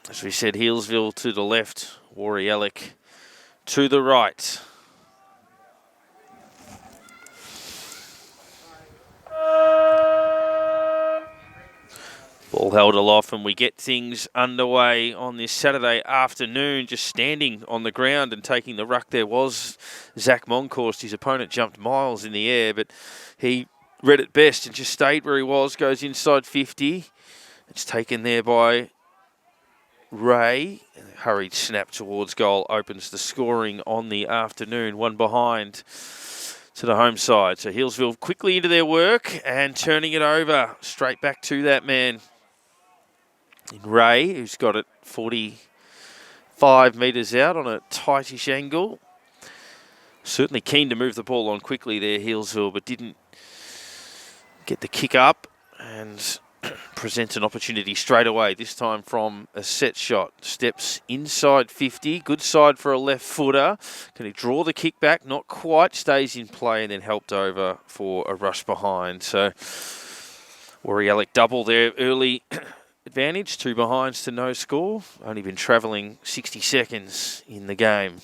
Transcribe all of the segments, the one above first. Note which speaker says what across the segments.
Speaker 1: As we said, Healesville to the left, Woori Yallock to the right. Ball held aloft, and we get things underway on this Saturday afternoon. Just standing on the ground and taking the ruck there was Zach Monkhorst. His opponent jumped miles in the air, but he read it best and just stayed where he was. Goes inside 50. It's taken there by Ray. Hurried snap towards goal opens the scoring on the afternoon. One behind to the home side. So Healesville quickly into their work and turning it over straight back to that man in Ray, who's got it 45 metres out on a tightish angle. Certainly keen to move the ball on quickly there, Healesville, but didn't get the kick up and presents an opportunity straight away, this time from a set shot. Steps inside 50, good side for a left footer. Can he draw the kick back? Not quite, stays in play and then helped over for a rush behind. So Woori Yallock double there early advantage, 2 behinds to no score. Only been travelling 60 seconds in the game.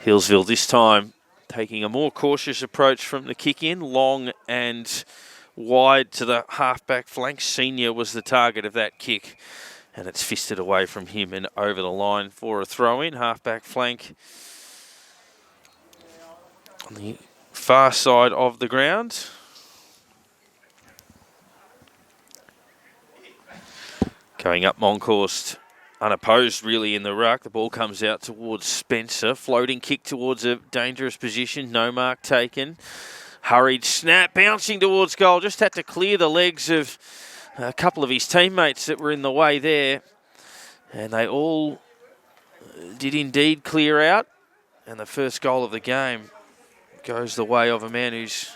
Speaker 1: Healesville this time taking a more cautious approach from the kick in, long and wide to the half-back flank. Senior was the target of that kick, and it's fisted away from him and over the line for a throw-in. Half-back flank on the far side of the ground. Going up Monkhorst, unopposed really in the ruck. The ball comes out towards Spencer. Floating kick towards a dangerous position. No mark taken. Hurried snap, bouncing towards goal. Just had to clear the legs of a couple of his teammates that were in the way there. And they all did indeed clear out. And the first goal of the game goes the way of a man who's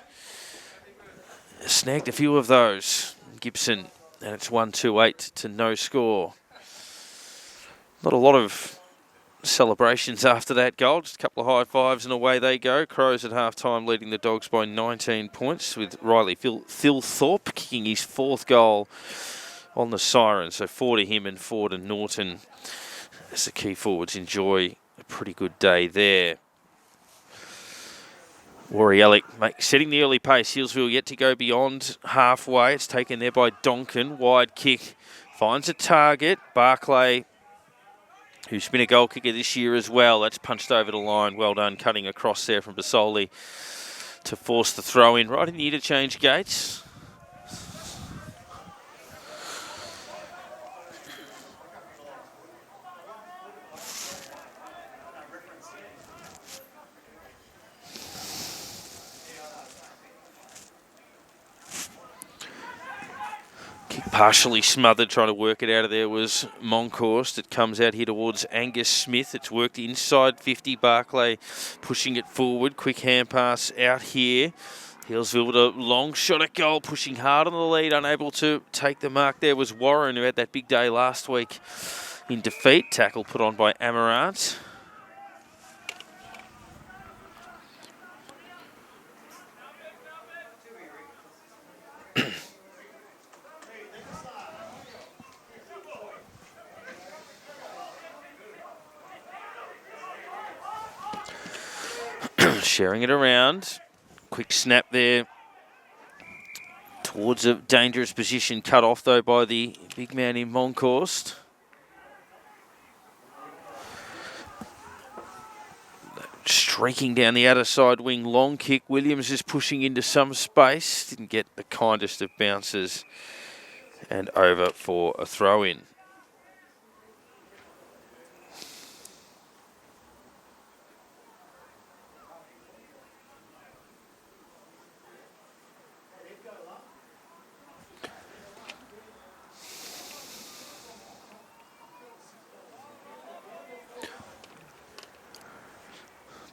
Speaker 1: snagged a few of those. Gibson, and it's 1-2-8 to no score. Not a lot of celebrations after that goal. Just a couple of high fives and away they go. Crows at half-time leading the Dogs by 19 points with Riley Thilthorpe kicking his 4th goal on the siren. So 4 to him and 4 to Norton as the key forwards enjoy a pretty good day there. Woori Yallock setting the early pace. Healesville yet to go beyond halfway. It's taken there by Donkin. Wide kick. Finds a target. Barclay, who's been a goal kicker this year as well. That's punched over the line. Well done cutting across there from Basoli to force the throw in right in the interchange gates. Partially smothered, trying to work it out of there was Monkhorst. It comes out here towards Angus Smith. It's worked inside 50. Barclay pushing it forward. Quick hand pass out here. Healesville with a long shot at goal, pushing hard on the lead. Unable to take the mark there was Warren, who had that big day last week in defeat. Tackle put on by Amarant. Sharing it around. Quick snap there towards a dangerous position. Cut off, though, by the big man in Monkhorst. Streaking down the outer side wing. Long kick. Williams is pushing into some space. Didn't get the kindest of bounces. And over for a throw-in.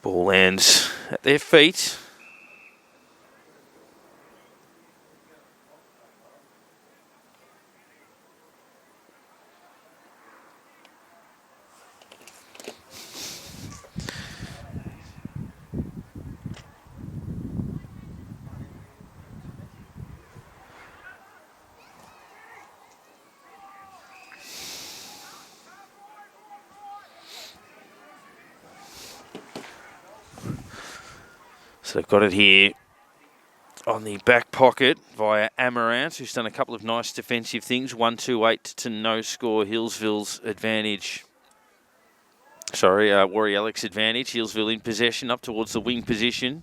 Speaker 1: Ball lands at their feet. So they've got it here on the back pocket via Amaranth, who's done a couple of nice defensive things. 1-2-8 to no score. Healesville's advantage. Sorry, Woori Yallock's advantage. Healesville in possession up towards the wing position.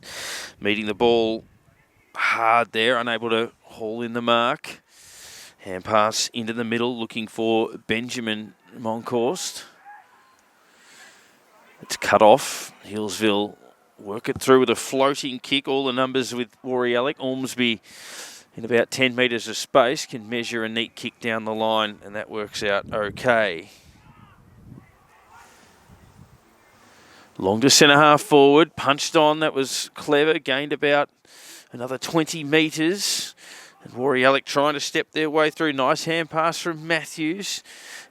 Speaker 1: Meeting the ball hard there, unable to haul in the mark. Hand pass into the middle, looking for Benjamin Monkhorst. It's cut off. Healesville work it through with a floating kick. All the numbers with Woori Yallock. Ormsby in about 10 metres of space can measure a neat kick down the line, and that works out okay. Long to centre half forward, punched on, that was clever, gained about another 20 metres. And Woori Yallock trying to step their way through. Nice hand pass from Matthews.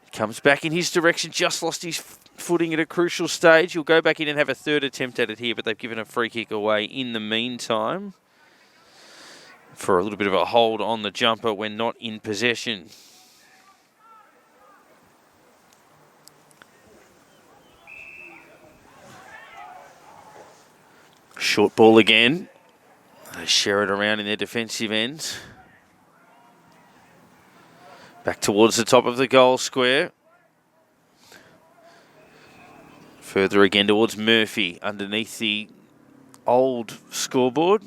Speaker 1: It comes back in his direction, just lost his footing at a crucial stage. He'll go back in and have a third attempt at it here, but they've given a free kick away in the meantime for a little bit of a hold on the jumper when not in possession. Short ball again. They share it around in their defensive ends. Back towards the top of the goal square. Further again towards Murphy underneath the old scoreboard.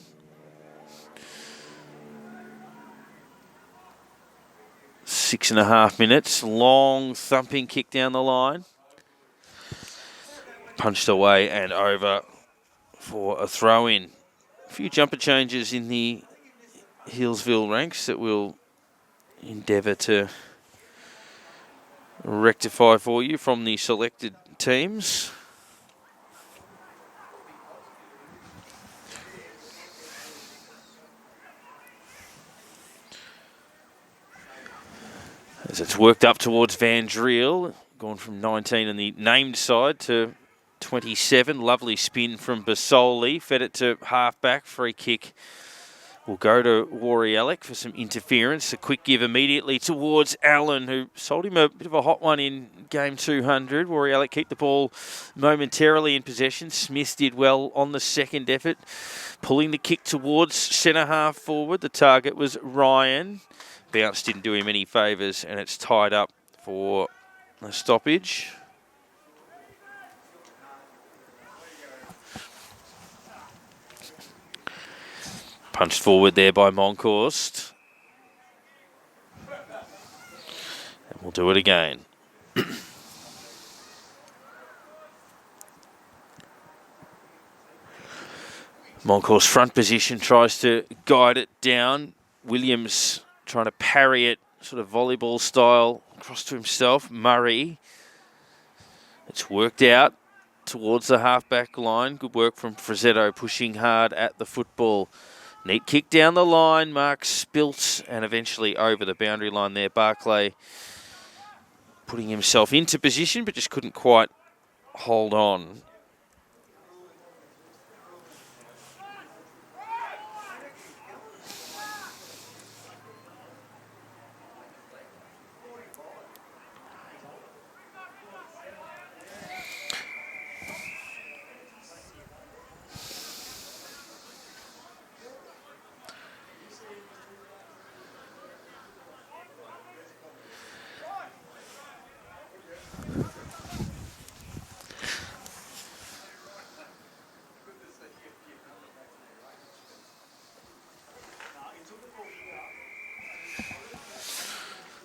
Speaker 1: Six and a half minutes. Long thumping kick down the line. Punched away and over for a throw-in. A few jumper changes in the Healesville ranks that we'll endeavour to rectify for you from the selected teams. As it's worked up towards Van Driel, gone from 19 on the named side to 27. Lovely spin from Basoli. Fed it to halfback. Free kick will go to Woori Yallock for some interference. A quick give immediately towards Allen, who sold him a bit of a hot one in game 200. Woori Yallock keep the ball momentarily in possession. Smith did well on the second effort, pulling the kick towards centre half forward. The target was Ryan. Bounce didn't do him any favours, and it's tied up for a stoppage. Punched forward there by Monkhorst. And we'll do it again. Monkhorst front position, tries to guide it down. Williams trying to parry it, sort of volleyball style, across to himself. Murray. It's worked out towards the halfback line. Good work from Frazzetto, pushing hard at the football. Neat kick down the line. Mark spilt and eventually over the boundary line there. Barclay putting himself into position but just couldn't quite hold on.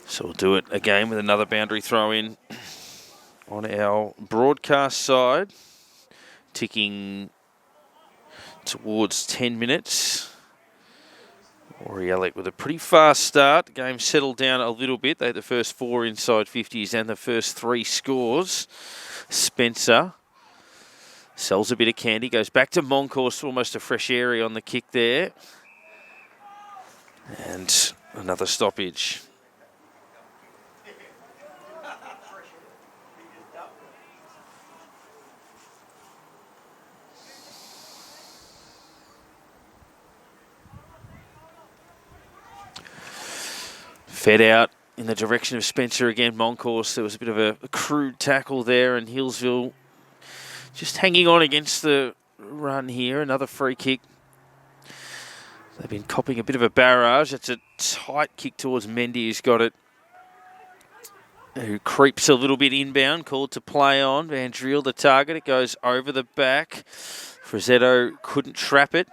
Speaker 1: So we'll do it again with another boundary throw in on our broadcast side. Ticking towards 10 minutes. Woori Yallock with a pretty fast start. The game settled down a little bit. They had the first 4 inside 50s and the first 3 scores. Spencer sells a bit of candy. Goes back to Monkhorst. Almost a fresh area on the kick there. And another stoppage. Fed out in the direction of Spencer again. Monkhorst, there was a bit of a crude tackle there, and Healesville just hanging on against the run here. Another free kick They've been copping a bit of a barrage. It's a tight kick towards Mendy, who's got it. Who creeps a little bit inbound, called to play on. Van Driel, the target. It goes over the back. Frazzetto couldn't trap it.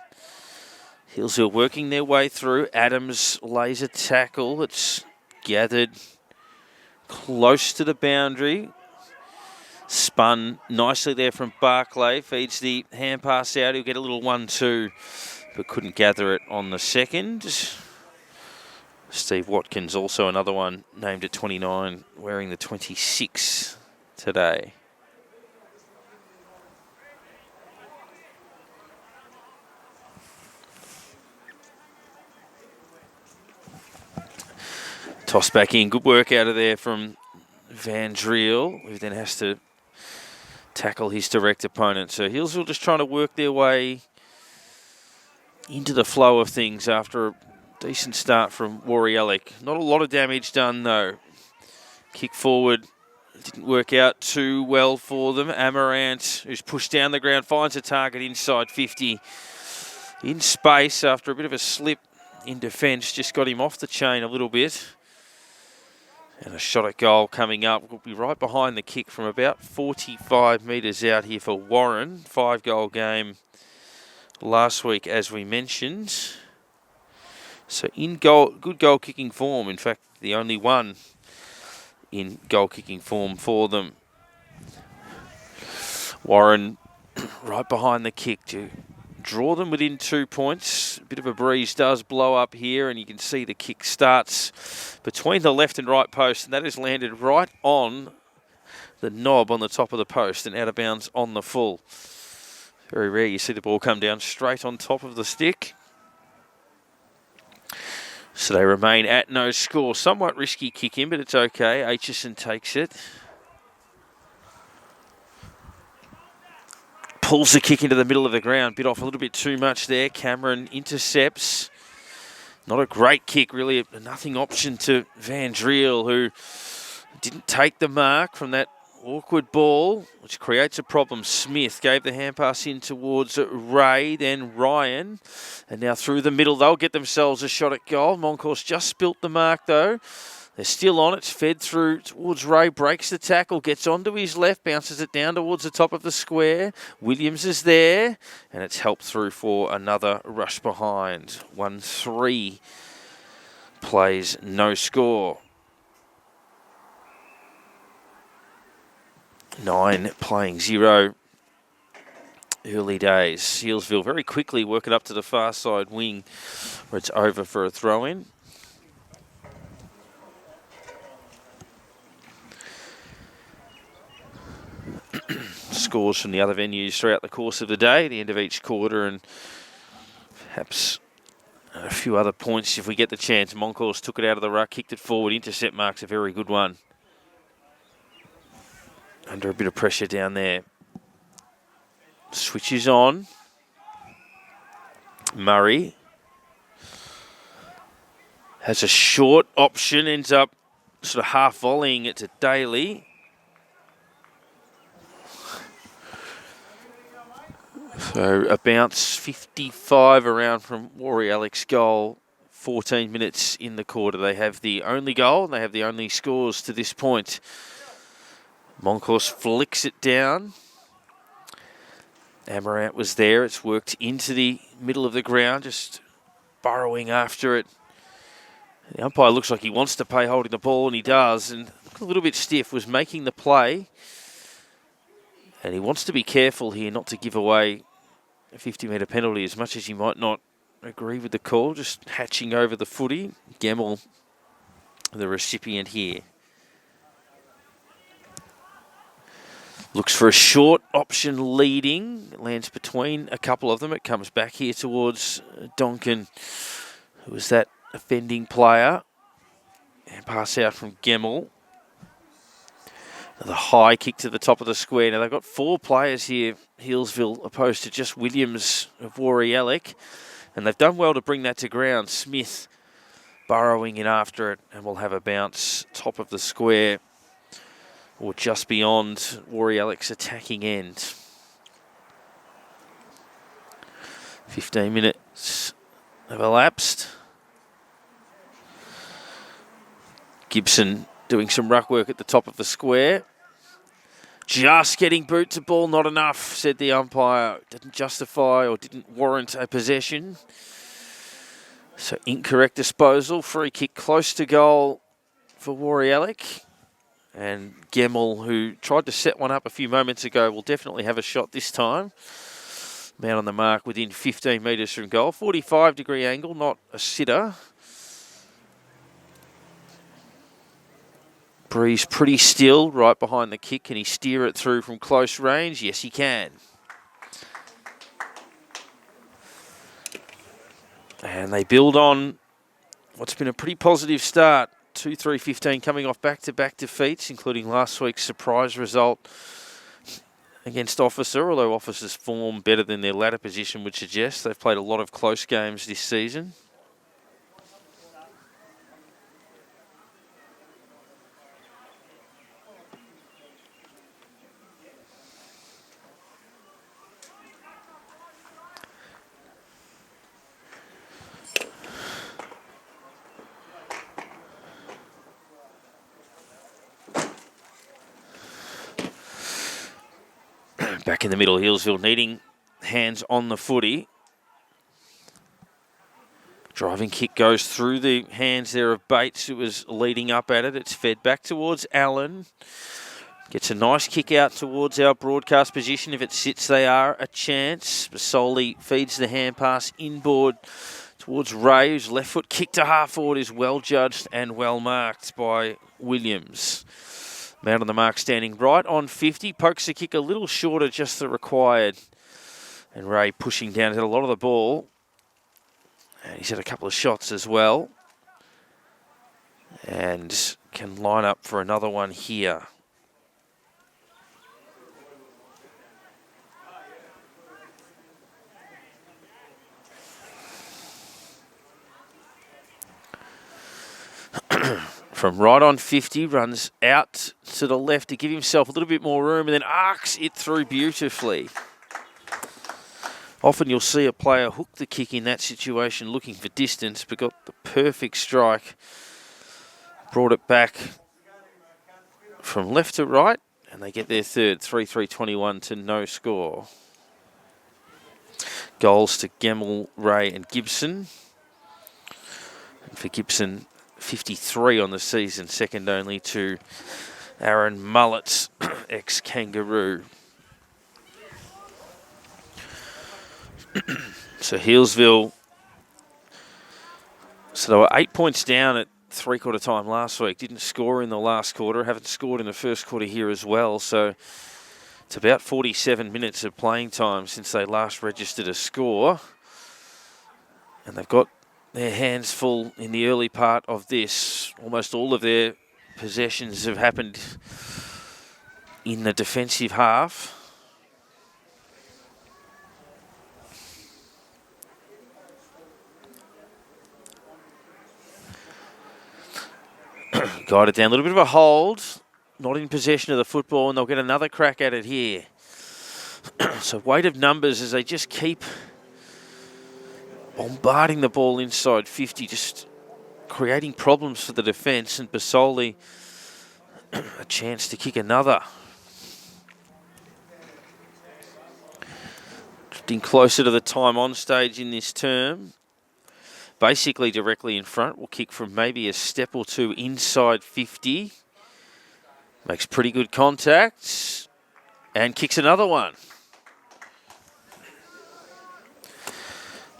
Speaker 1: Healesville working their way through. Adams lays a tackle. It's gathered close to the boundary. Spun nicely there from Barclay. Feeds the hand pass out. He'll get a little 1-2, but couldn't gather it on the second. Steve Watkins, also another one, named at 29, wearing the 26 today. Toss back in. Good work out of there from Van Driel, who then has to tackle his direct opponent. So Healesville just trying to work their way into the flow of things after a decent start from Woori Yallock. Not a lot of damage done, though. Kick forward didn't work out too well for them. Amarant, who's pushed down the ground, finds a target inside 50. In space after a bit of a slip in defence, just got him off the chain a little bit. And a shot at goal coming up. Will be right behind the kick from about 45 metres out here for Warren. 5-goal game last week, as we mentioned. So in goal, good goal kicking form. In fact, the only one in goal kicking form for them. Warren right behind the kick to draw them within 2 points. A bit of a breeze does blow up here, and you can see the kick starts between the left and right post, and that has landed right on the knob on the top of the post and out of bounds on the full. Very rare you see the ball come down straight on top of the stick. So they remain at no score. Somewhat risky kick in, but it's okay. Aitchison takes it. Pulls the kick into the middle of the ground. Bit off a little bit too much there. Cameron intercepts. Not a great kick, really. A nothing option to Van Driel, who didn't take the mark from that awkward ball, which creates a problem. Smith gave the hand pass in towards Ray, then Ryan. And now through the middle, they'll get themselves a shot at goal. Moncourse just spilt the mark, though. They're still on it. It's fed through towards Ray. Breaks the tackle. Gets onto his left. Bounces it down towards the top of the square. Williams is there. And it's helped through for another rush behind. 1-3. Plays no score. 9 playing 0. Early days. Healesville very quickly work it up to the far side wing where it's over for a throw-in. Scores from the other venues throughout the course of the day, the end of each quarter, and perhaps a few other points if we get the chance. Moncourse took it out of the ruck, kicked it forward. Intercept mark's a very good one. Under a bit of pressure down there. Switches on. Murray has a short option, ends up sort of half volleying it to Daly. So a bounce 55 around from Woori Yallock's goal. 14 minutes in the quarter. They have the only goal and they have the only scores to this point. Moncourse flicks it down. Amarant was there. It's worked into the middle of the ground, just burrowing after it. The umpire looks like he wants to play holding the ball, and he does. And a little bit stiff, was making the play. And he wants to be careful here not to give away a 50-metre penalty, as much as he might not agree with the call. Just hatching over the footy. Gemmell, the recipient here. Looks for a short option leading. Lands between a couple of them. It comes back here towards Donkin, who was that offending player. And pass out from Gemmell. The high kick to the top of the square. Now they've got 4 players here, Healesville, opposed to just Williams of Woori Yallock. And they've done well to bring that to ground. Smith burrowing in after it, and we'll have a bounce top of the square, or just beyond Woori Yallock's attacking end. 15 minutes have elapsed. Gibson doing some ruck work at the top of the square. Just getting boot to ball, not enough, said the umpire. Didn't justify or didn't warrant a possession. So incorrect disposal. Free kick close to goal for Woori. And Gemmell, who tried to set one up a few moments ago, will definitely have a shot this time. Man on the mark within 15 metres from goal. 45-degree angle, not a sitter. Breeze pretty still right behind the kick. Can he steer it through from close range? Yes, he can. And they build on what's been a pretty positive start. 2-3-15 coming off back-to-back defeats, including last week's surprise result against Officer, although Officer's form better than their latter position would suggest. They've played a lot of close games this season. Back in the middle, Healesville needing hands on the footy. Driving kick goes through the hands there of Bates, who was leading up at it. It's fed back towards Allen. Gets a nice kick out towards our broadcast position. If it sits, they are a chance. Basoli feeds the hand pass inboard towards Ray, whose left foot kick to half forward is well judged and well marked by Williams. Man on the mark standing right on 50. Pokes the kick a little shorter, just the required. And Ray pushing down, had a lot of the ball. And he's had a couple of shots as well. And can line up for another one here. From right on 50, runs out to the left to give himself a little bit more room and then arcs it through beautifully. Often you'll see a player hook the kick in that situation looking for distance, but got the perfect strike. Brought it back from left to right, and they get their third, 3-3-21 to no score. Goals to Gemmell, Ray and Gibson. And for Gibson, 53 on the season, second only to Aaron Mullet's ex-Kangaroo. So Healesville, so they were 8 points down at three-quarter time last week. Didn't score in the last quarter, haven't scored in the first quarter here as well. So it's about 47 minutes of playing time since they last registered a score. And they've got their hands full in the early part of this. Almost all of their possessions have happened in the defensive half. Guided down, a little bit of a hold, not in possession of the football, and they'll get another crack at it here. So weight of numbers as they just keep bombarding the ball inside 50, just creating problems for the defence, and Basoli a chance to kick another. Drifting closer to the time on stage in this term. Basically directly in front, will kick from maybe a step or two inside 50. Makes pretty good contact and kicks another one.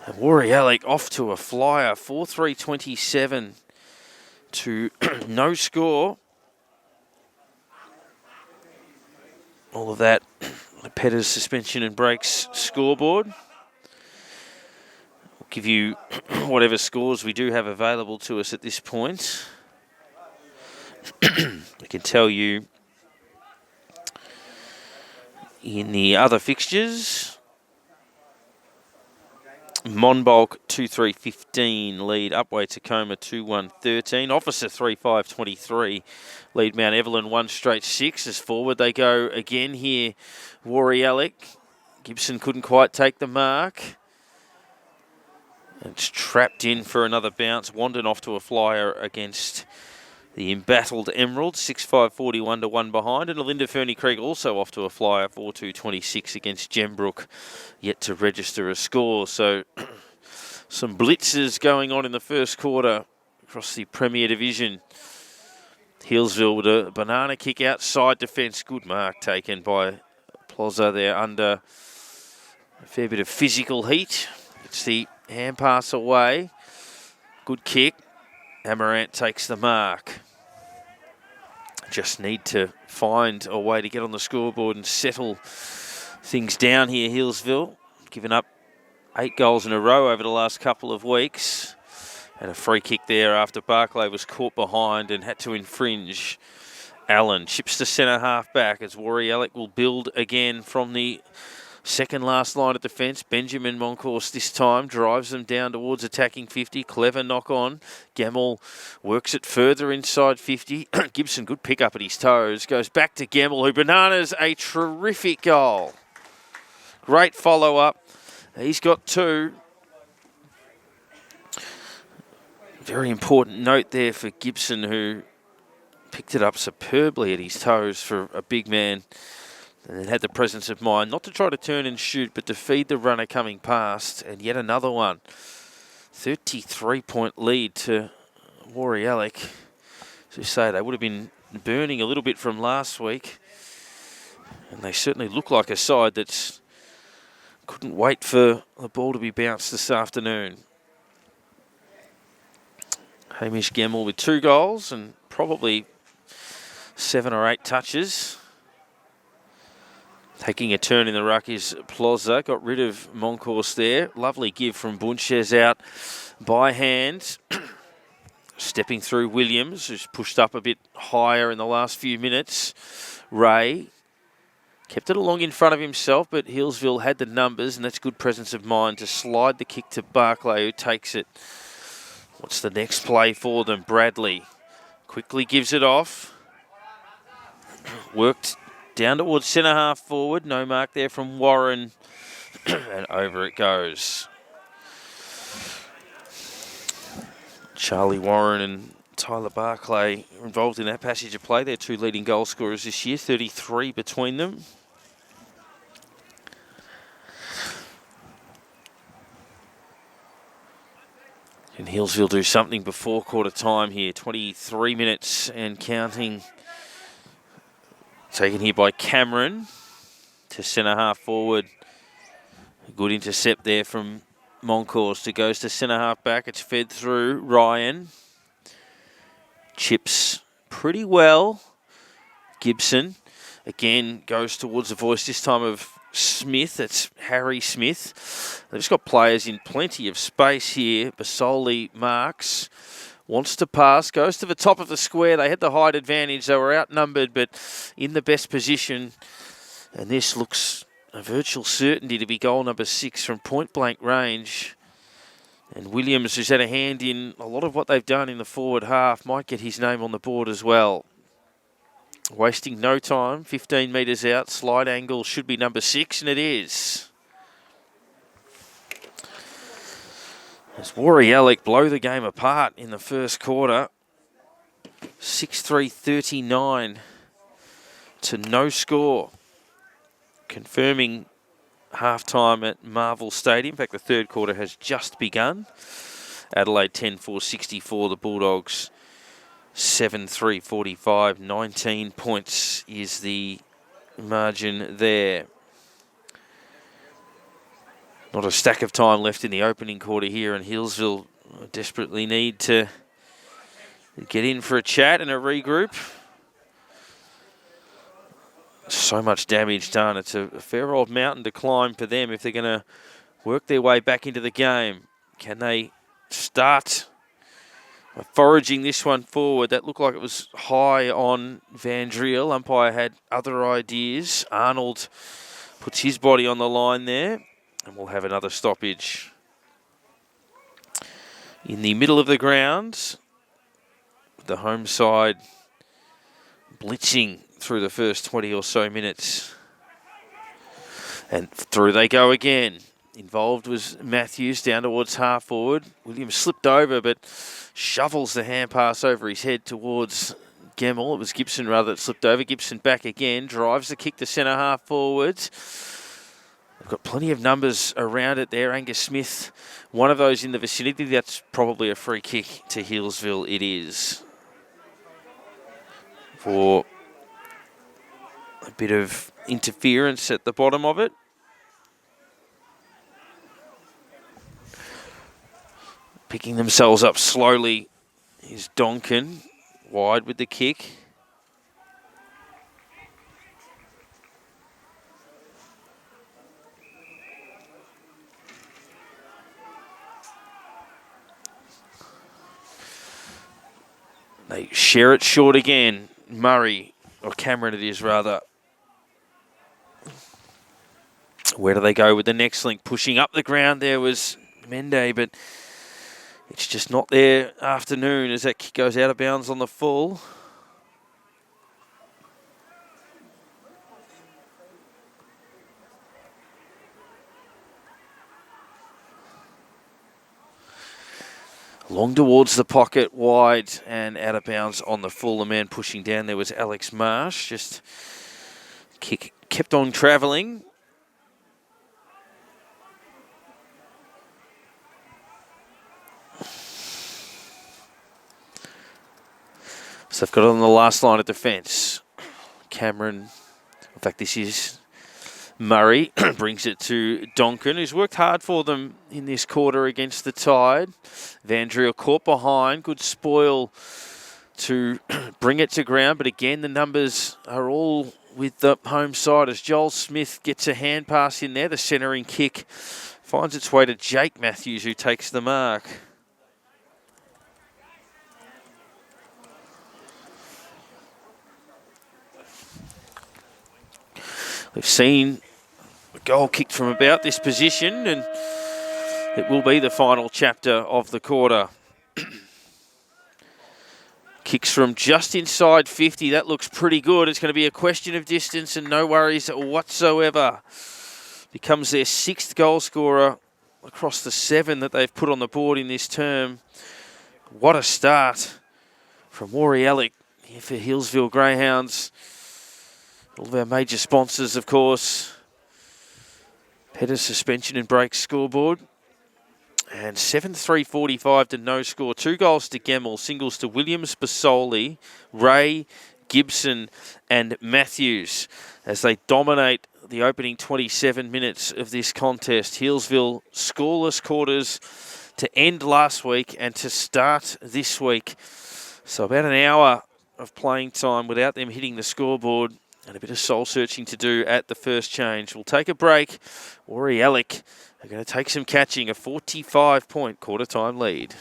Speaker 1: And Woori off to a flyer, 4-3-27 to no score. All of that, the Petters suspension and breaks scoreboard. Give you whatever scores we do have available to us at this point. I can tell you in the other fixtures, Monbulk 2-3-15 lead Upway Tacoma 2-1-13. Officer 3-5-23 lead Mount Evelyn 1 straight 6. As forward they go again here. Woori. Gibson couldn't quite take the mark. It's trapped in for another bounce. Wandon off to a flyer against the embattled Emerald, 6-5-41 to 1 behind. And Alinda Fernie Craig also off to a flyer, 4-2-26 against Gembrook, yet to register a score. So some blitzes going on in the first quarter across the Premier Division. Healesville with a banana kick outside defence. Good mark taken by Plaza there under a fair bit of physical heat. It's the hand pass away. Good kick. Amarant takes the mark. Just need to find a way to get on the scoreboard and settle things down here, Healesville. Given up 8 goals in a row over the last couple of weeks. And a free kick there after Barclay was caught behind and had to infringe. Allen chips to centre half back as Yallock will build again from the second last line of defence. Benjamin Moncourse this time drives them down towards attacking 50. Clever knock on. Gemmell works it further inside 50. Gibson, good pick up at his toes. Goes back to Gemmell, who bananas a terrific goal. Great follow up. He's got 2. Very important note there for Gibson, who picked it up superbly at his toes for a big man. And then had the presence of mind not to try to turn and shoot, but to feed the runner coming past. And yet another one. 33-point lead to Woori Yallock. As you say, they would have been burning a little bit from last week. And they certainly look like a side that couldn't wait for the ball to be bounced this afternoon. Hamish Gemmell with 2 goals and probably 7 or 8 touches. Taking a turn in the ruck is Plaza. Got rid of Moncourse there. Lovely give from Bunches out by hand. Stepping through Williams, who's pushed up a bit higher in the last few minutes. Ray kept it along in front of himself, but Healesville had the numbers, and that's good presence of mind to slide the kick to Barclay, who takes it. What's the next play for them? Bradley quickly gives it off. Worked down towards centre half forward. No mark there from Warren. And over it goes. Charlie Warren and Tyler Barclay are involved in that passage of play. They're 2 leading goal scorers this year, 33 between them. Can Healesville do something before quarter time here? 23 minutes and counting. Taken here by Cameron to centre half forward. A good intercept there from Moncourse. It goes to centre half back. It's fed through Ryan. Chips pretty well. Gibson again goes towards the voice, this time of Smith. It's Harry Smith. They've just got players in plenty of space here. Basoli marks. Wants to pass, goes to the top of the square. They had the height advantage. They were outnumbered, but in the best position. And this looks a virtual certainty to be goal number 6 from point-blank range. And Williams, who's had a hand in a lot of what they've done in the forward half, might get his name on the board as well. Wasting no time, 15 metres out. Slide angle should be number 6, and it is. As Woori Yallock blow the game apart in the first quarter. 6-3-39 to no score. Confirming half-time at Marvel Stadium. In fact, the third quarter has just begun. Adelaide 10-4-64, the Bulldogs 7-3-45. 19 points is the margin there. Not a stack of time left in the opening quarter here, and Healesville desperately need to get in for a chat and a regroup. So much damage done. It's a fair old mountain to climb for them if they're going to work their way back into the game. Can they start foraging this one forward? That looked like it was high on Van Driel. Umpire had other ideas. Arnold puts his body on the line there. And we'll have another stoppage. In the middle of the ground, the home side blitzing through the first 20 or so minutes. And through they go again. Involved was Matthews down towards half forward. Williams slipped over, but shovels the hand pass over his head towards Gemmell. It was Gibson rather that slipped over. Gibson back again, drives the kick to centre half forwards. They've got plenty of numbers around it there. Angus Smith, one of those in the vicinity. That's probably a free kick to Healesville. It is. For a bit of interference at the bottom of it. Picking themselves up slowly is Donkin, wide with the kick. They share it short again. Murray, or Cameron it is rather. Where do they go with the next link? Pushing up the ground there was Mende, but it's just not their afternoon as that kick goes out of bounds on the full. Long towards the pocket, wide and out of bounds on the full. The man pushing down there was Alex Marsh. Just kick kept on travelling. So they've got it on the last line of defence. Cameron, in fact this is Murray, brings it to Donkin, who's worked hard for them in this quarter against the Tide. Vandriel caught behind, good spoil to bring it to ground, but again the numbers are all with the home side as Joel Smith gets a hand pass in there. The centering kick finds its way to Jake Matthews, who takes the mark. We've seen a goal kicked from about this position, and it will be the final chapter of the quarter. Kicks from just inside 50. That looks pretty good. It's going to be a question of distance and no worries whatsoever. Becomes their 6th goal scorer across the 7 that they've put on the board in this term. What a start from Woori Yallock here for Healesville Greyhounds. All of our major sponsors, of course. Petter's Suspension and Brakes scoreboard. And 7-3-45 to no score. 2 goals to Gemmell, singles to Williams, Basoli, Ray, Gibson and Matthews as they dominate the opening 27 minutes of this contest. Healesville scoreless quarters to end last week and to start this week. So about an hour of playing time without them hitting the scoreboard. And a bit of soul searching to do at the first change. We'll take a break. Woori Yallock are going to take some catching. A 45-point quarter-time lead.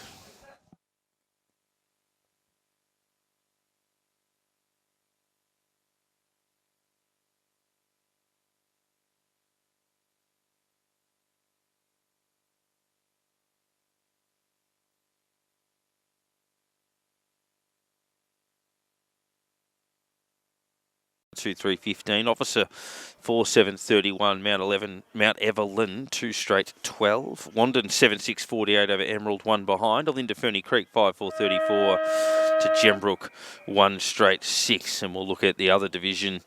Speaker 1: Two 3:15. Officer 4-7-31. Mount Evelyn 2 straight 12. Wandon 7-6-48 over Emerald 1 behind. Alinda Ferny Creek 5-4-34 to Gembrook 1 straight 6. And we'll look at the other division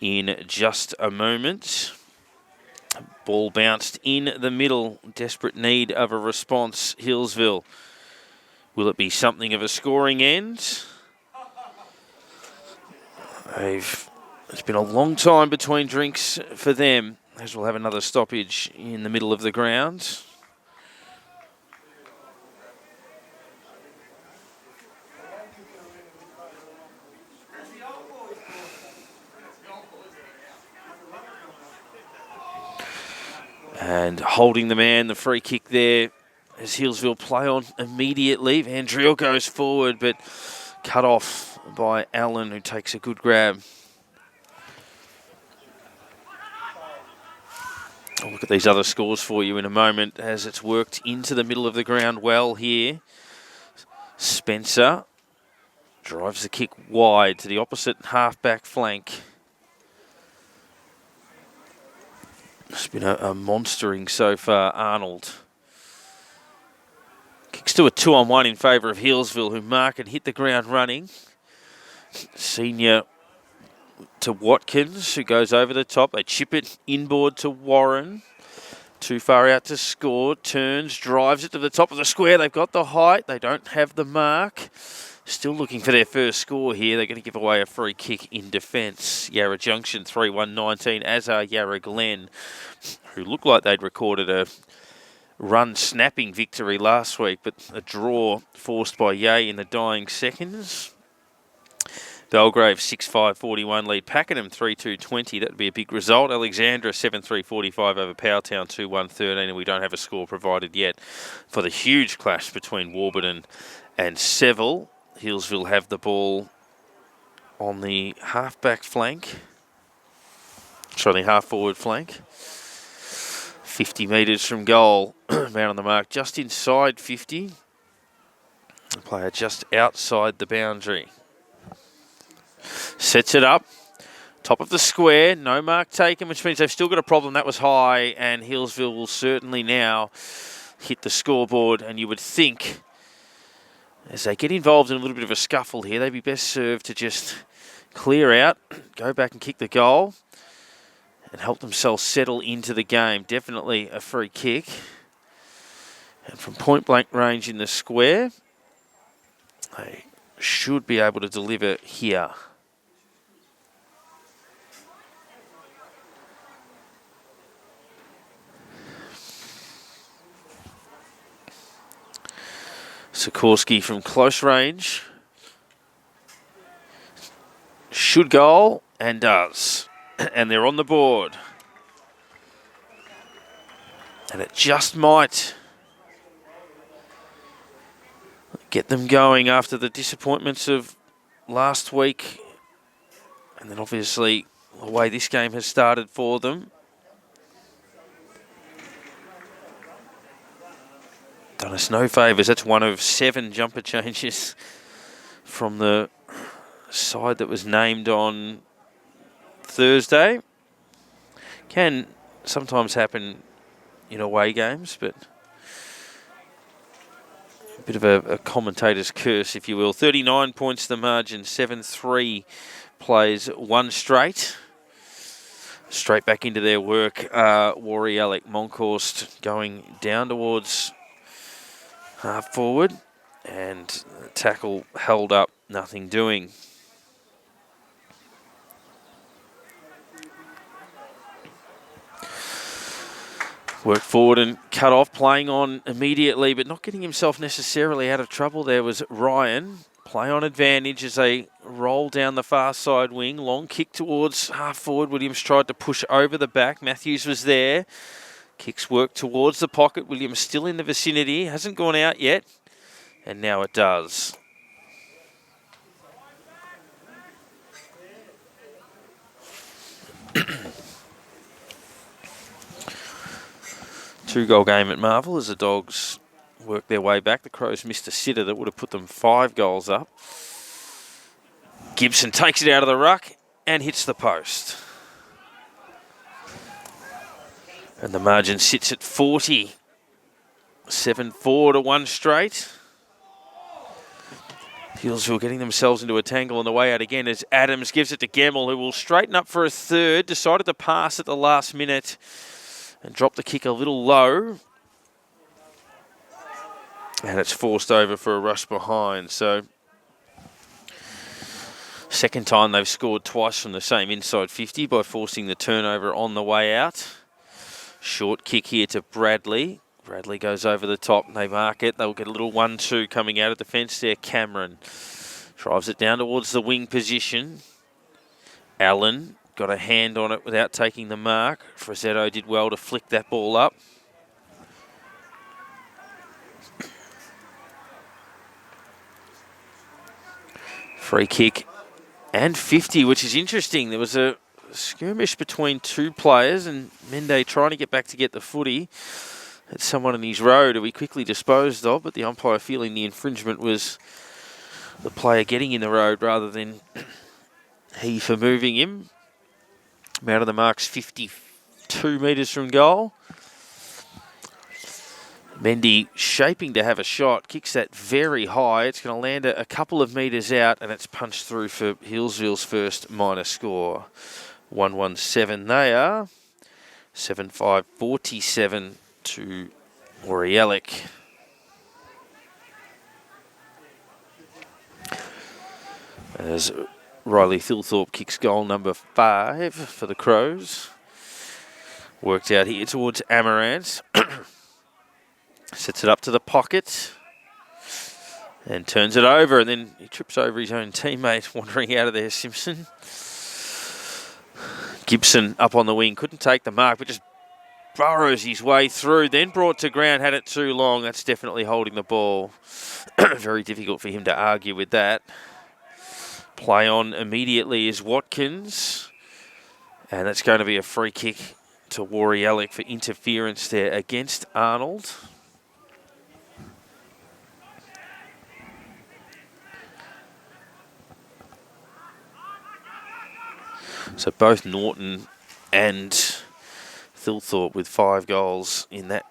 Speaker 1: in just a moment. Ball bounced in the middle. Desperate need of a response. Healesville. Will it be something of a scoring end? It's been a long time between drinks for them, as we'll have another stoppage in the middle of the ground. And holding the man, the free kick there, as Healesville play on immediately. Vandriel goes forward, but cut off by Allen, who takes a good grab. I'll look at these other scores for you in a moment as it's worked into the middle of the ground well here. Spencer drives the kick wide to the opposite half-back flank. It's been a monstering so far, Arnold. Kicks to a 2-on-1 in favour of Healesville, who mark and hit the ground running. Senior to Watkins, who goes over the top. They chip it inboard to Warren. Too far out to score. Turns, drives it to the top of the square. They've got the height. They don't have the mark. Still looking for their first score here. They're going to give away a free kick in defence. Yarra Junction 3-1-19, as are Yarra Glen, who looked like they'd recorded a run-snapping victory last week, but a draw forced by Yea in the dying seconds. Belgrave 6-5-41 lead Pakenham 3-2-20. That would be a big result. Alexandra 7-3-45 over Powertown 2-1-13, and we don't have a score provided yet for the huge clash between Warburton and Seville. Healesville have the ball on the half-back flank. Sorry, the half-forward flank. 50 metres from goal. Man on the mark just inside 50. The player just outside the boundary. Sets it up. Top of the square. No mark taken, which means they've still got a problem. That was high, and Healesville will certainly now hit the scoreboard. And you would think, as they get involved in a little bit of a scuffle here, they'd be best served to just clear out, go back and kick the goal, and help themselves settle into the game. Definitely a free kick. And from point-blank range in the square, they should be able to deliver here. Sikorsky from close range. Should goal, and does. And they're on the board. And it just might get them going after the disappointments of last week. And then obviously the way this game has started for them. Done us no favours. That's one of 7 jumper changes from the side that was named on Thursday. Can sometimes happen in away games, but a bit of a commentator's curse, if you will. 39 points the margin, 7-3 plays 1 straight. Straight back into their work. Woori, Yallock, Monkhorst going down towards half forward, and tackle held up, nothing doing. Worked forward and cut off, playing on immediately, but not getting himself necessarily out of trouble. There was Ryan. Play on advantage as they roll down the far side wing. Long kick towards half forward. Williams tried to push over the back. Matthews was there. Kicks work towards the pocket. Williams still in the vicinity. Hasn't gone out yet. And now it does. Two-goal game at Marvel as the Dogs work their way back. The Crows missed a sitter that would have put them 5 goals up. Gibson takes it out of the ruck and hits the post. And the margin sits at 40. 7-4 to 1 straight. Healesville getting themselves into a tangle on the way out again as Adams gives it to Gemmell, who will straighten up for a third. Decided to pass at the last minute and drop the kick a little low. And it's forced over for a rush behind. So, second time they've scored twice from the same inside 50 by forcing the turnover on the way out. Short kick here to Bradley. Bradley goes over the top and they mark it. They'll get a little 1-2 coming out of defence there. Cameron drives it down towards the wing position. Allen got a hand on it without taking the mark. Frazzetto did well to flick that ball up. Free kick and 50, which is interesting. There was a skirmish between 2 players and Mende trying to get back to get the footy. Had someone in his road who he quickly disposed of, but the umpire feeling the infringement was the player getting in the road rather than he for moving him. Out of the marks 50 2 metres from goal. Mendy shaping to have a shot, kicks that very high. It's going to land a couple of metres out, and it's punched through for Healesville's first minor score. 117 they are. 7-5-47 to Yallock. As Riley Thilthorpe kicks goal number 5 for the Crows. Worked out here towards Amaranth. Sets it up to the pocket. And turns it over, and then he trips over his own teammate wandering out of there, Simpson. Gibson up on the wing, couldn't take the mark, but just burrows his way through, then brought to ground, had it too long. That's definitely holding the ball. Very difficult for him to argue with that. Play on immediately is Watkins. And that's going to be a free kick to Woori for interference there against Arnold. So both Norton and Thilthorpe with 5 goals in that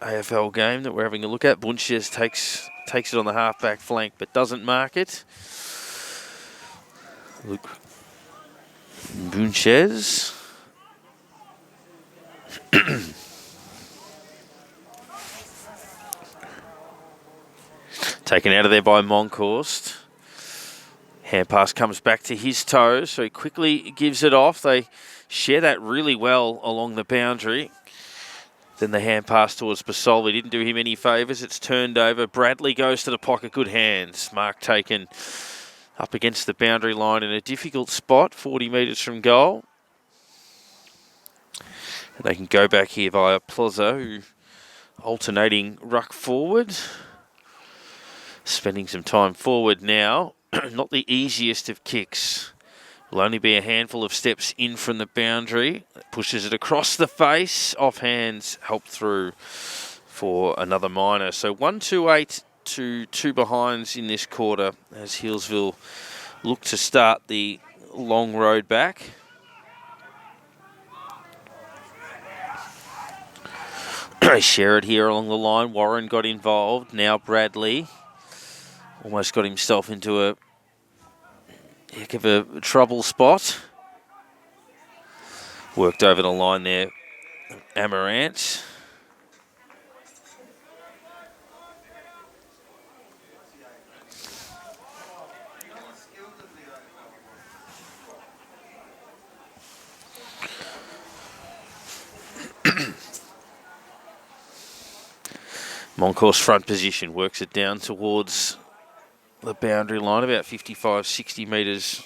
Speaker 1: AFL game that we're having a look at. Bunches takes it on the half-back flank but doesn't mark it. Luke Bunches. Taken out of there by Monkhorst. Hand pass comes back to his toes, so he quickly gives it off. They share that really well along the boundary. Then the hand pass towards Basolvi didn't do him any favours. It's turned over. Bradley goes to the pocket. Good hands. Mark taken up against the boundary line in a difficult spot, 40 metres from goal. And they can go back here via Plaza, who alternating ruck forward. Spending some time forward now. Not the easiest of kicks. Will only be a handful of steps in from the boundary. Pushes it across the face. Off hands, help through for another minor. So 1-2-8 to 2 behinds in this quarter as Healesville look to start the long road back. They share it here along the line. Warren got involved. Now Bradley. Almost got himself into a heck of a trouble spot. Worked over the line there, Amaranth. Monkhorst front position, works it down towards the boundary line, about 55, 60 metres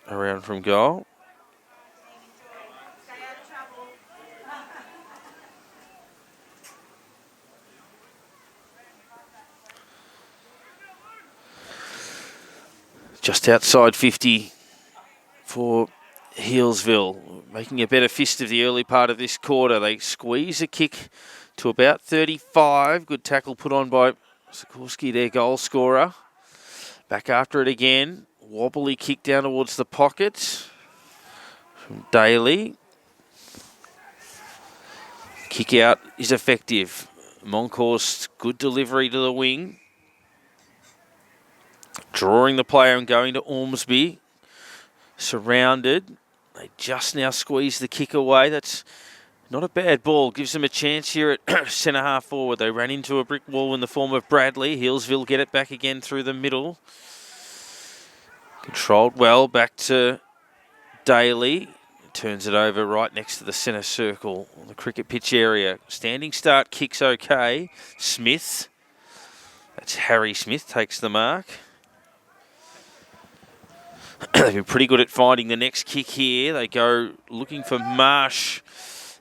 Speaker 1: around from goal. Just outside 50 for Healesville, making a better fist of the early part of this quarter. They squeeze a kick to about 35. Good tackle put on by Sikorsky, their goal scorer. Back after it again. Wobbly kick down towards the pocket from Daly. Kick out is effective. Monkhorst, good delivery to the wing. Drawing the player and going to Ormsby. Surrounded. They just now squeeze the kick away. That's not a bad ball. Gives them a chance here at centre half forward. They ran into a brick wall in the form of Bradley. Healesville get it back again through the middle. Controlled well. Back to Daly. Turns it over right next to the centre circle on the cricket pitch area. Standing start, kicks okay. Smith. That's Harry Smith takes the mark. They've been pretty good at finding the next kick here. They go looking for Marsh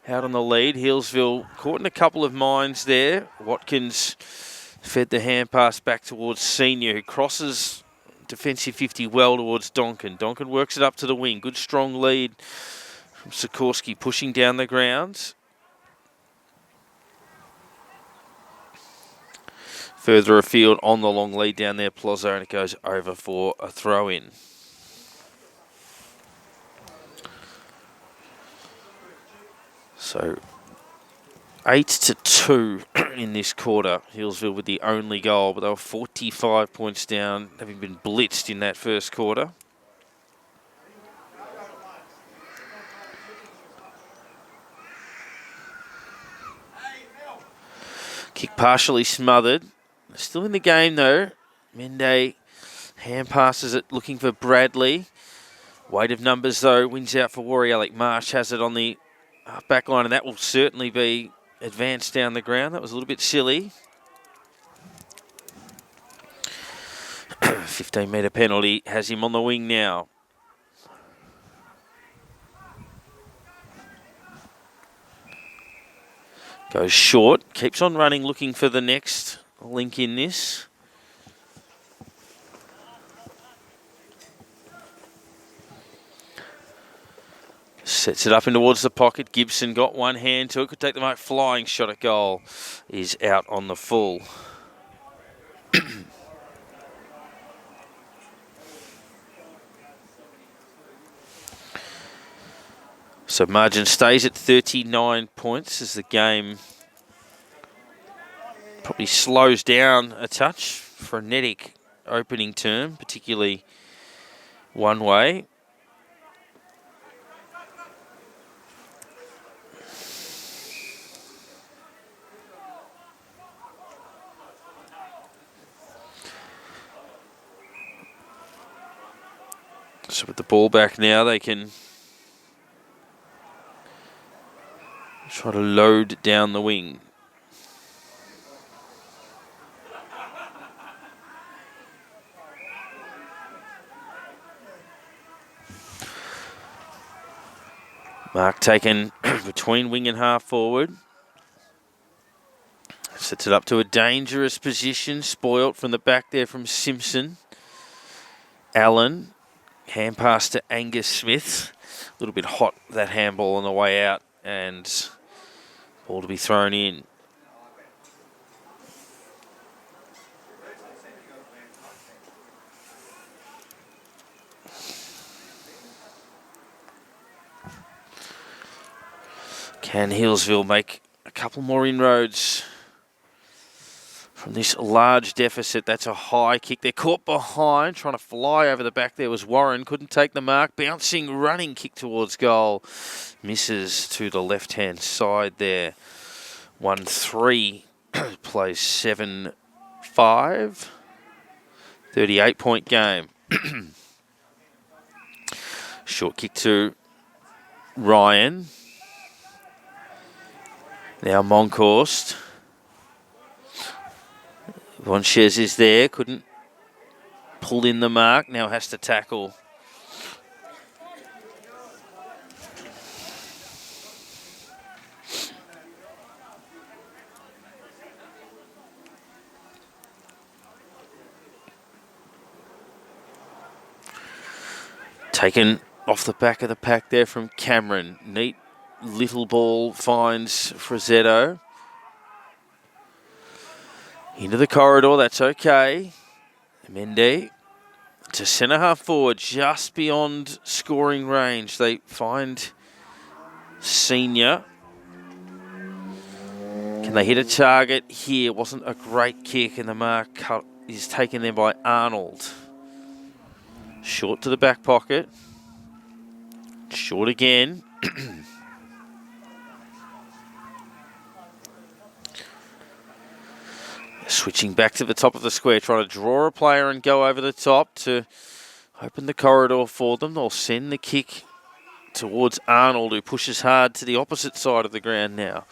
Speaker 1: out on the lead. Healesville caught in a couple of minds there. Watkins fed the hand pass back towards Senior, who crosses defensive 50 well towards Donkin. Donkin works it up to the wing. Good strong lead from Sikorsky pushing down the grounds. Further afield on the long lead down there, Plaza, and it goes over for a throw-in. So 8-2 in this quarter. Healesville with the only goal, but they were 45 points down, having been blitzed in that first quarter. Kick partially smothered. Still in the game though. Mende hand passes it, looking for Bradley. Weight of numbers though, wins out for Woori. Yallock. Marsh has it on the back line, and that will certainly be advanced down the ground. That was a little bit silly. 15-metre penalty has him on the wing now. Goes short, keeps on running, looking for the next link in this. Sets it up in towards the pocket. Gibson got one hand to it. Could take the mark. Flying shot at goal is out on the full. So margin stays at 39 points as the game probably slows down a touch. Frenetic opening term, particularly one way. So with the ball back now, they can try to load down the wing. Mark taken between wing and half forward. Sets it up to a dangerous position. Spoilt from the back there from Simpson. Allen. Hand pass to Angus Smith. A little bit hot, that handball on the way out. And ball to be thrown in. Can Healesville make a couple more inroads from this large deficit? That's a high kick. They're caught behind, trying to fly over the back. There was Warren, couldn't take the mark. Bouncing, running kick towards goal. Misses to the left-hand side there. 1-3, plays 7-5. 38-point game. Short kick to Ryan. Now Monkhorst. Vonchez is there, couldn't pull in the mark, now has to tackle. Taken off the back of the pack there from Cameron. Neat little ball finds Frazzetto. Into the corridor, that's okay. Mende to centre half forward, just beyond scoring range. They find Senior. Can they hit a target here? Wasn't a great kick, and the mark cut is taken there by Arnold. Short to the back pocket. Short again. Switching back to the top of the square, trying to draw a player and go over the top to open the corridor for them. They'll send the kick towards Arnold, who pushes hard to the opposite side of the ground now.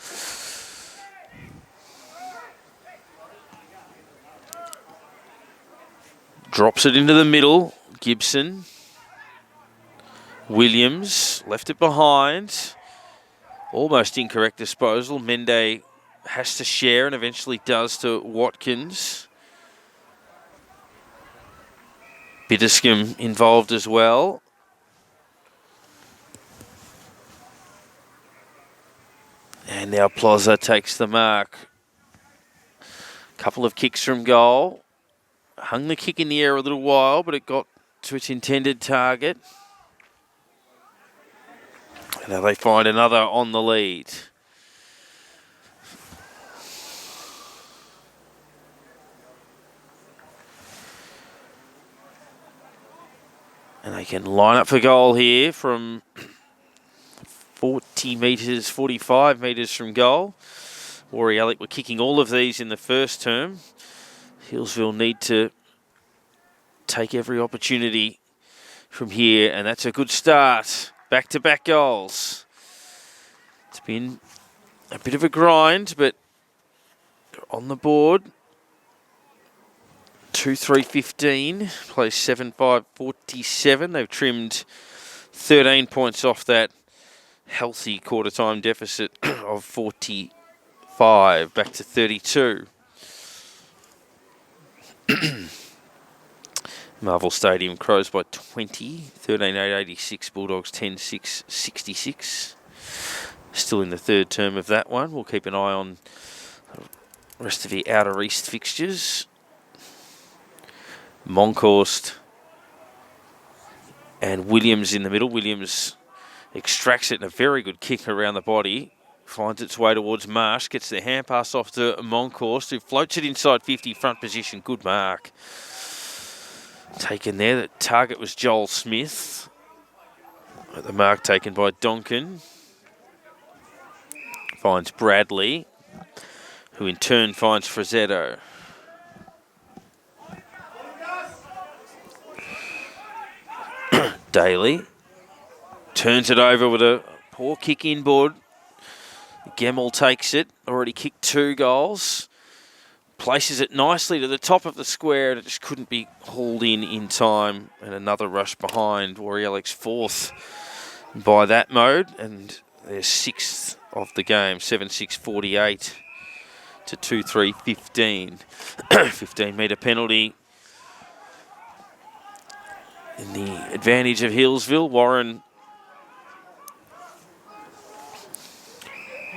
Speaker 1: Drops it into the middle. Gibson. Williams left it behind. Almost incorrect disposal. Mende has to share and eventually does to Watkins. Bitterscombe involved as well. And now Plaza takes the mark. Couple of kicks from goal. Hung the kick in the air a little while, but it got to its intended target. Now they find another on the lead. And they can line up for goal here from 40 metres, 45 metres from goal. Woori Yallock were kicking all of these in the first term. Healesville need to take every opportunity from here, and that's a good start. Back-to-back goals. It's been a bit of a grind, but on the board. 2-3-15, plays 7-5-47. They've trimmed 13 points off that healthy quarter-time deficit of 45, back to 32. Marvel Stadium, Crows by 20, 13-8-86, Bulldogs 10-6, 66. Still in the third term of that one. We'll keep an eye on the rest of the outer east fixtures. Monkhorst and Williams in the middle. Williams extracts it in a very good kick around the body. Finds its way towards Marsh. Gets the hand pass off to Monkhorst, who floats it inside 50, front position. Good mark. Taken there. The target was Joel Smith. The mark taken by Donkin. Finds Bradley, who in turn finds Frazzetto. Daly turns it over with a poor kick inboard. Gemmell takes it, already kicked 2 goals. Places it nicely to the top of the square, and it just couldn't be hauled in time. And another rush behind. Woori Yallock's 4th by that mode, and their 6th of the game, 7-6-48 to 2-3-15. 15-metre penalty in the advantage of Healesville. Warren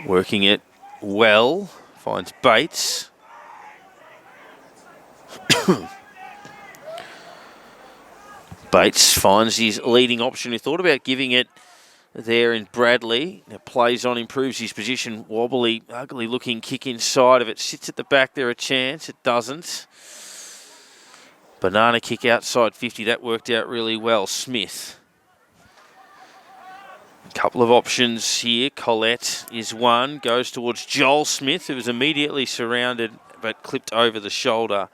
Speaker 1: working it well. Finds Bates. Bates finds his leading option. He thought about giving it there in Bradley. Now plays on, improves his position. Wobbly, ugly looking kick inside of it. Sits at the back there a chance. It doesn't. Banana kick outside 50. That worked out really well. Smith. A couple of options here. Collette is one. Goes towards Joel Smith, who was immediately surrounded but clipped over the shoulder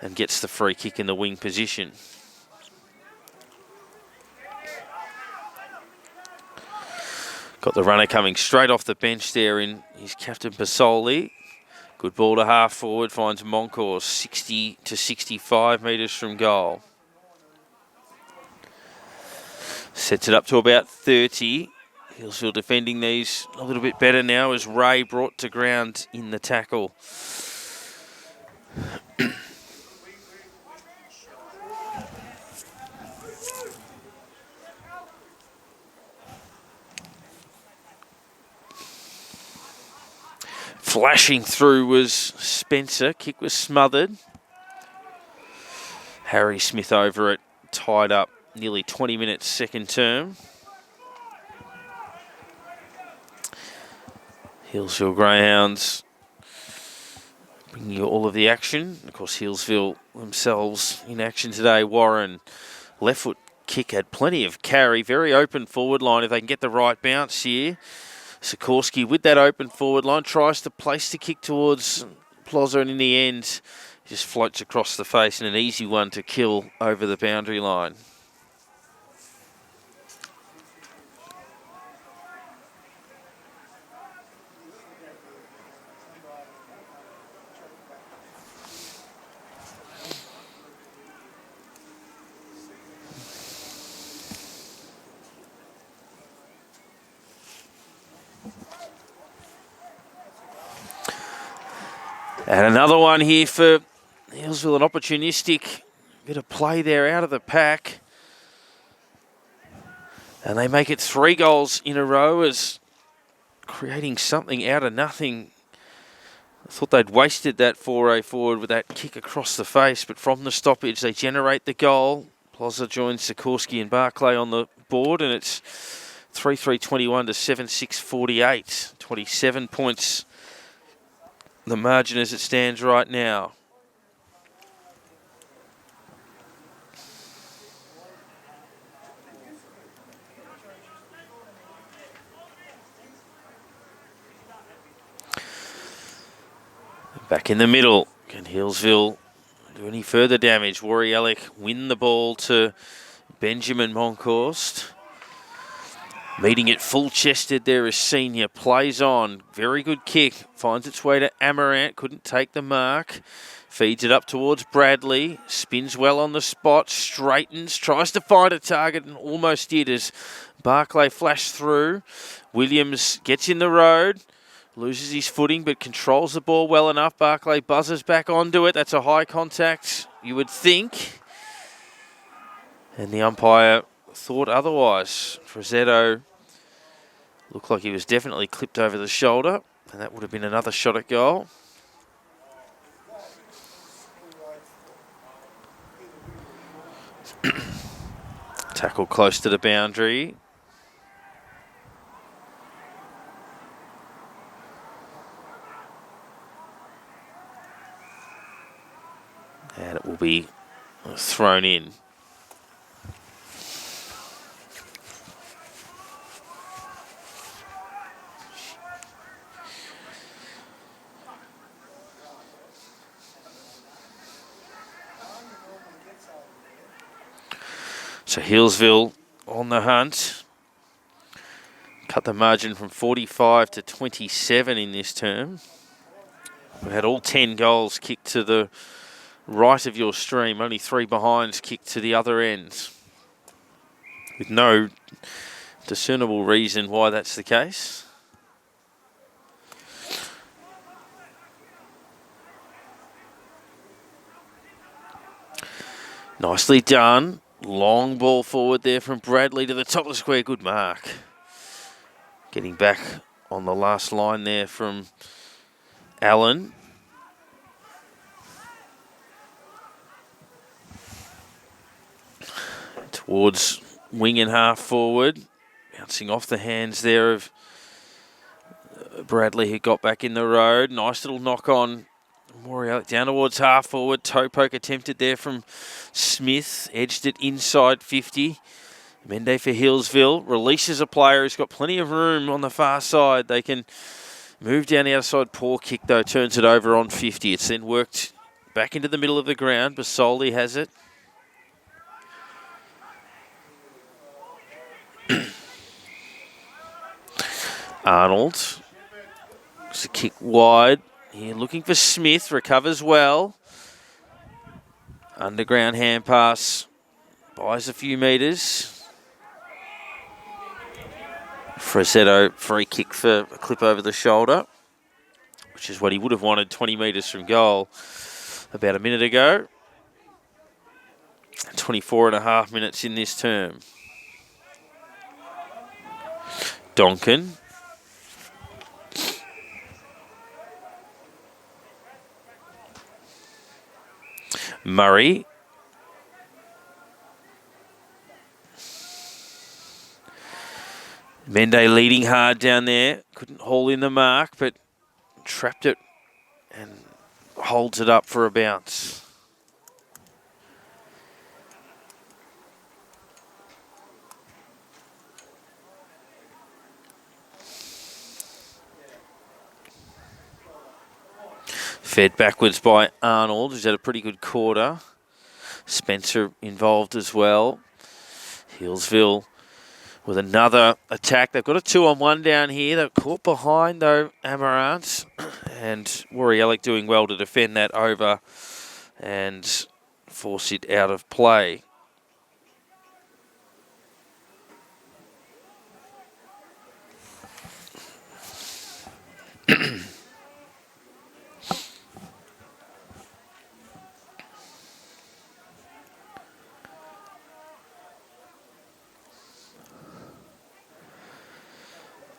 Speaker 1: and gets the free kick in the wing position. Got the runner coming straight off the bench there in his captain Pasoli. Good ball to half forward, finds Monkhorst 60 to 65 metres from goal. Sets it up to about 30. Healesville defending these a little bit better now as Ray brought to ground in the tackle. Flashing through was Spencer. Kick was smothered. Harry Smith over it, tied up nearly 20 minutes second term. Healesville Greyhounds bringing you all of the action. Of course, Healesville themselves in action today. Warren, left foot kick, had plenty of carry. Very open forward line if they can get the right bounce here. Sikorsky with that open forward line tries to place the kick towards Plozza, and in the end just floats across the face, and an easy one to kill over the boundary line. And another one here for Healesville, an opportunistic bit of play there out of the pack. And they make it 3 goals in a row as creating something out of nothing. I thought they'd wasted that foray forward with that kick across the face, but from the stoppage they generate the goal. Plozza joins Sikorsky and Barclay on the board, and it's 3-3-21 to 7-6-48. 27 points the margin as it stands right now. Back in the middle. Can Healesville do any further damage? Woori Yallock win the ball to Benjamin Monkhorst. Meeting it full-chested there is Senior. Plays on. Very good kick. Finds its way to Amaranth. Couldn't take the mark. Feeds it up towards Bradley. Spins well on the spot. Straightens. Tries to find a target and almost did as Barclay flashed through. Williams gets in the road. Loses his footing but controls the ball well enough. Barclay buzzes back onto it. That's a high contact, you would think. And the umpire thought otherwise. Frazzetto looked like he was definitely clipped over the shoulder, and that would have been another shot at goal. Tackle close to the boundary. And it will be thrown in. So Healesville on the hunt. Cut the margin from 45 to 27 in this term. We had all 10 goals kicked to the right of your stream. Only 3 behinds kicked to the other end. With no discernible reason why that's the case. Nicely done. Long ball forward there from Bradley to the top of the square. Good mark. Getting back on the last line there from Allen. Towards wing and half forward. Bouncing off the hands there of Bradley, who got back in the road. Nice little knock on. Woori down towards half forward. Toe poke attempted there from Smith. Edged it inside 50. Mende for Healesville. Releases a player who's got plenty of room on the far side. They can move down the outside. Poor kick though. Turns it over on 50. It's then worked back into the middle of the ground. Basoli has it. Arnold. It's a kick wide. Here looking for Smith. Recovers well. Underground hand pass. Buys a few metres. Frazzetto free kick for a clip over the shoulder, which is what he would have wanted 20 metres from goal about a minute ago. 24 and a half minutes in this term. Donkin. Murray. Mende leading hard down there. Couldn't haul in the mark, but trapped it and holds it up for a bounce. Fed backwards by Arnold, who's had a pretty good quarter. Spencer involved as well. Healesville with another attack. They've got a 2-on-1 down here. They're caught behind, though, Amaranth. And Woori Yallock doing well to defend that over and force it out of play.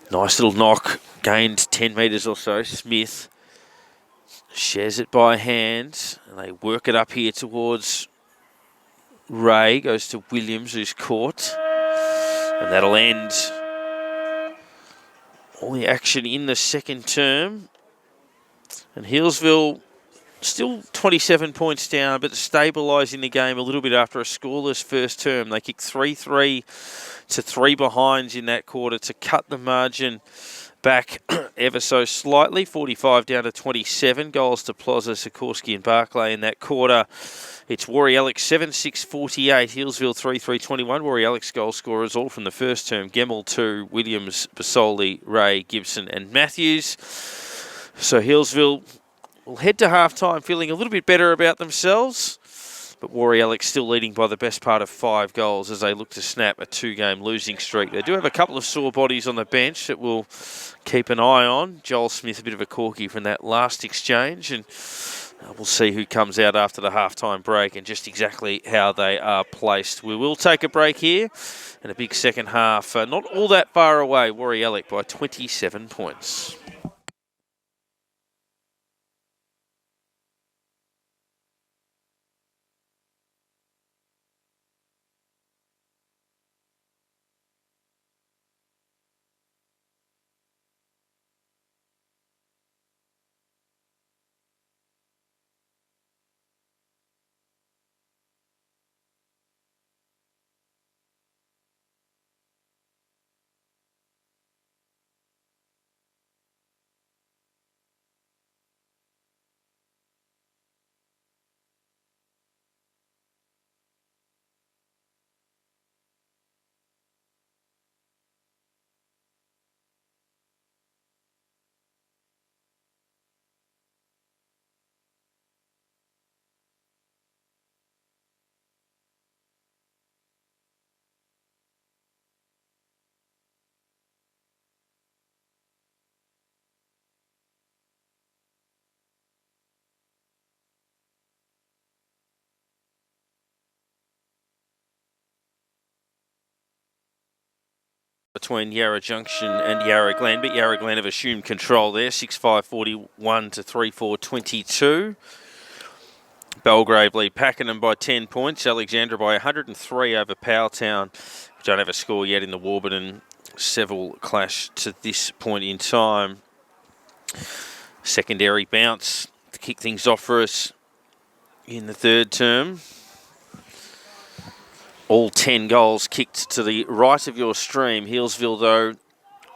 Speaker 1: Nice little knock, gained 10 metres or so. Smith shares it by hand, and they work it up here towards Ray. Goes to Williams, who's caught. And that'll end all the action in the second term. And Healesville still 27 points down, but stabilising the game a little bit after a scoreless first term. They kicked 3-3 to 3 behinds in that quarter to cut the margin back ever so slightly, 45 down to 27. Goals to Plaza, Sikorsky and Barclay in that quarter. It's Woori Yallock 7-6-48, Healesville 3-3-21. Woori Yallock's goal scorers all from the first term. Gemmell 2, Williams, Basoli, Ray, Gibson and Matthews. So Healesville will head to half-time feeling a little bit better about themselves. But Woori Yallock still leading by the best part of 5 goals as they look to snap a 2-game losing streak. They do have a couple of sore bodies on the bench that we'll keep an eye on. Joel Smith, a bit of a corky from that last exchange. And we'll see who comes out after the halftime break and just exactly how they are placed. We will take a break here and a big second half. Not all that far away. Woori Yallock by 27 points. Between Yarra Junction and Yarra Glen, but Yarra Glen have assumed control there, 6-5-41 to 3-4-22. Belgrave lead Pakenham by 10 points, Alexandra by 103 over Powelltown. We don't have a score yet in the Warburton Seville clash to this point in time. Secondary bounce to kick things off for us in the third term. All 10 goals kicked to the right of your stream. Healesville, though,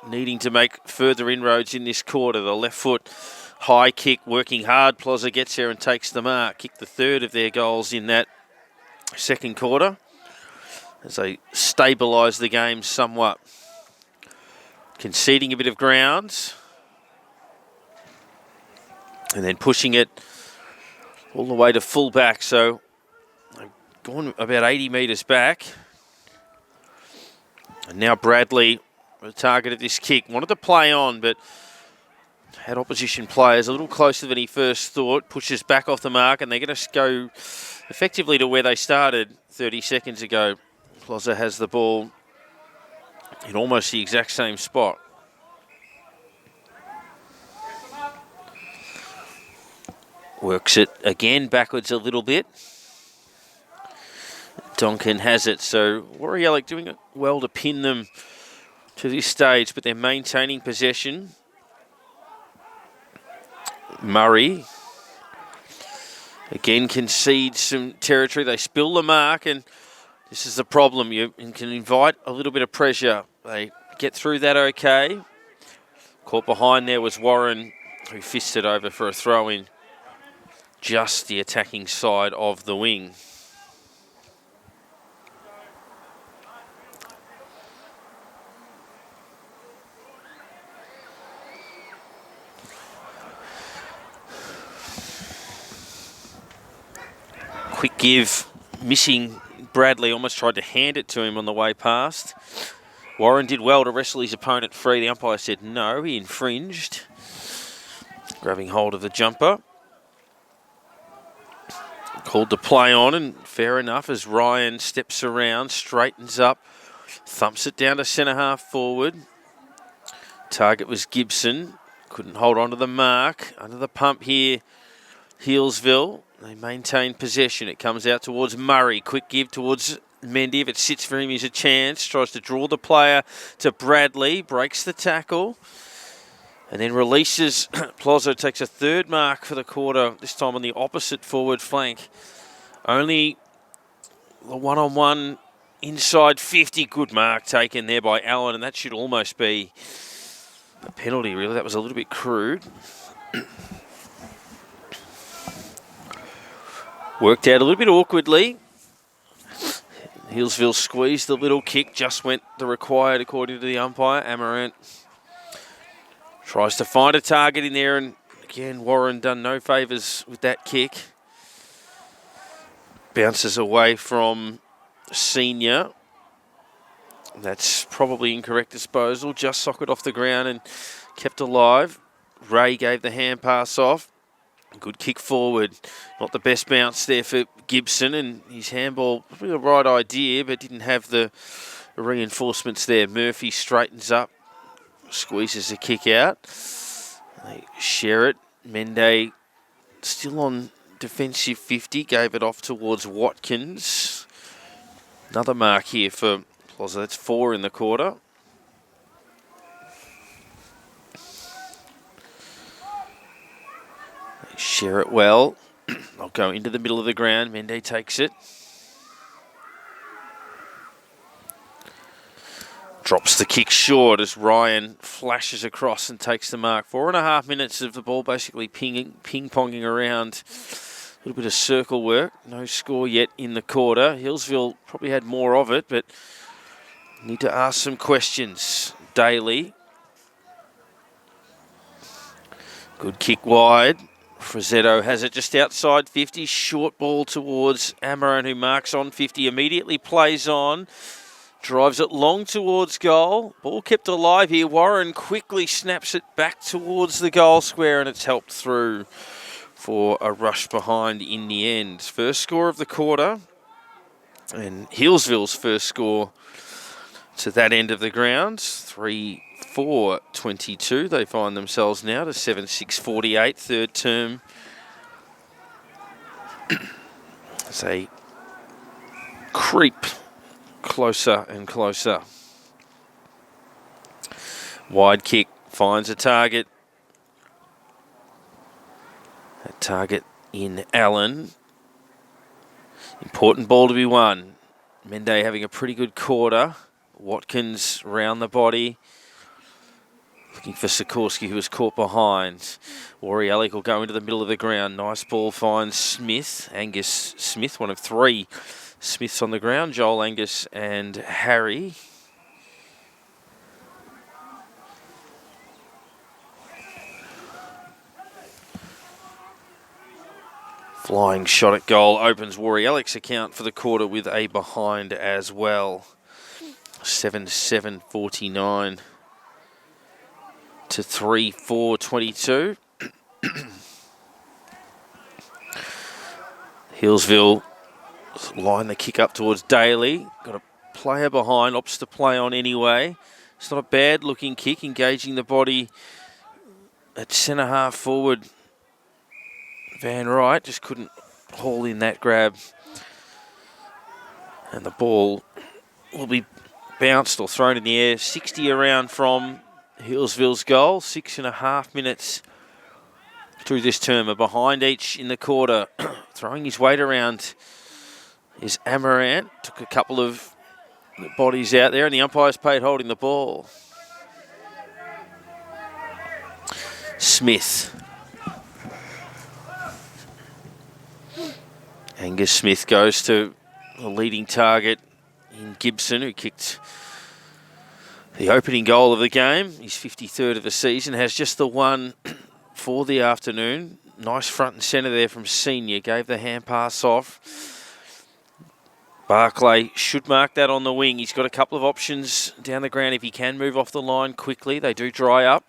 Speaker 1: needing to make further inroads in this quarter. The left foot high kick, working hard. Plaza gets there and takes the mark. Kicked the third of their goals in that second quarter as they stabilise the game somewhat. Conceding a bit of ground and then pushing it all the way to full back. So gone about 80 metres back. And now Bradley, the target of this kick, wanted to play on, but had opposition players a little closer than he first thought. Pushes back off the mark, and they're going to go effectively to where they started 30 seconds ago. Plaza has the ball in almost the exact same spot. Works it again backwards a little bit. Donkin has it, so Woori Yallock doing it well to pin them to this stage, but they're maintaining possession. Murray again concedes some territory. They spill the mark, and this is the problem. You can invite a little bit of pressure. They get through that okay. Caught behind there was Warren, who fisted over for a throw-in. Just the attacking side of the wing. Quick give, missing Bradley, almost tried to hand it to him on the way past. Warren did well to wrestle his opponent free. The umpire said no, he infringed. Grabbing hold of the jumper. Called to play on, and fair enough as Ryan steps around, straightens up, thumps it down to centre half forward. Target was Gibson. Couldn't hold on to the mark. Under the pump here, Healesville. They maintain possession. It comes out towards Murray. Quick give towards Mendy. If it sits for him, he's a chance. Tries to draw the player to Bradley. Breaks the tackle. And then releases. Plaza takes a third mark for the quarter, this time on the opposite forward flank. Only the one-on-one inside 50. Good mark taken there by Allen, and that should almost be a penalty, really. That was a little bit crude. Worked out a little bit awkwardly. Healesville squeezed the little kick, just went the required according to the umpire. Amaranth tries to find a target in there, and again, Warren done no favours with that kick. Bounces away from Senior. That's probably incorrect disposal. Just socket off the ground and kept alive. Ray gave the hand pass off. Good kick forward. Not the best bounce there for Gibson, and his handball was the right idea, but didn't have the reinforcements there. Murphy straightens up, squeezes the kick out. They share it. Mende still on defensive 50, gave it off towards Watkins. Another mark here for Plaza. That's 4 in the quarter. They share it well. They'll go into the middle of the ground. Mende takes it. Drops the kick short as Ryan flashes across and takes the mark. 4.5 minutes of the ball basically ping-ponging around. A little bit of circle work. No score yet in the quarter. Healesville probably had more of it, but need to ask some questions. Daly. Good kick wide. Frazzetto has it just outside 50. Short ball towards Amaran, who marks on 50. Immediately plays on. Drives it long towards goal. Ball kept alive here. Warren quickly snaps it back towards the goal square, and it's helped through for a rush behind in the end. First score of the quarter, and Healesville's first score to that end of the ground. 3-4-22. They find themselves now to 7-6-48. Third term. As they creep closer and closer. Wide kick finds a target. A target in Allen. Important ball to be won. Mende having a pretty good quarter. Watkins round the body. Looking for Sikorsky, who was caught behind. Yallock will go into the middle of the ground. Nice ball finds Smith. Angus Smith, one of 3 Smiths on the ground. Joel, Angus and Harry. Flying shot at goal opens Yallock's account for the quarter with a behind as well. 7-7-49 to 3-4-22. Healesville line the kick up towards Daly. Got a player behind, opts to play on anyway. It's not a bad looking kick, engaging the body at centre half forward. Van Wright just couldn't haul in that grab. And the ball will be bounced or thrown in the air. 60 around from Healesville's goal. 6.5 minutes through this term. A behind each in the quarter. Throwing his weight around is Amaranth. Took a couple of bodies out there, and the umpire's paid holding the ball. Smith. Angus Smith goes to the leading target in Gibson, who kicked the opening goal of the game. His 53rd of the season. Has just the one for the afternoon. Nice front and centre there from Senior. Gave the hand pass off. Barclay should mark that on the wing. He's got a couple of options down the ground if he can move off the line quickly. They do dry up.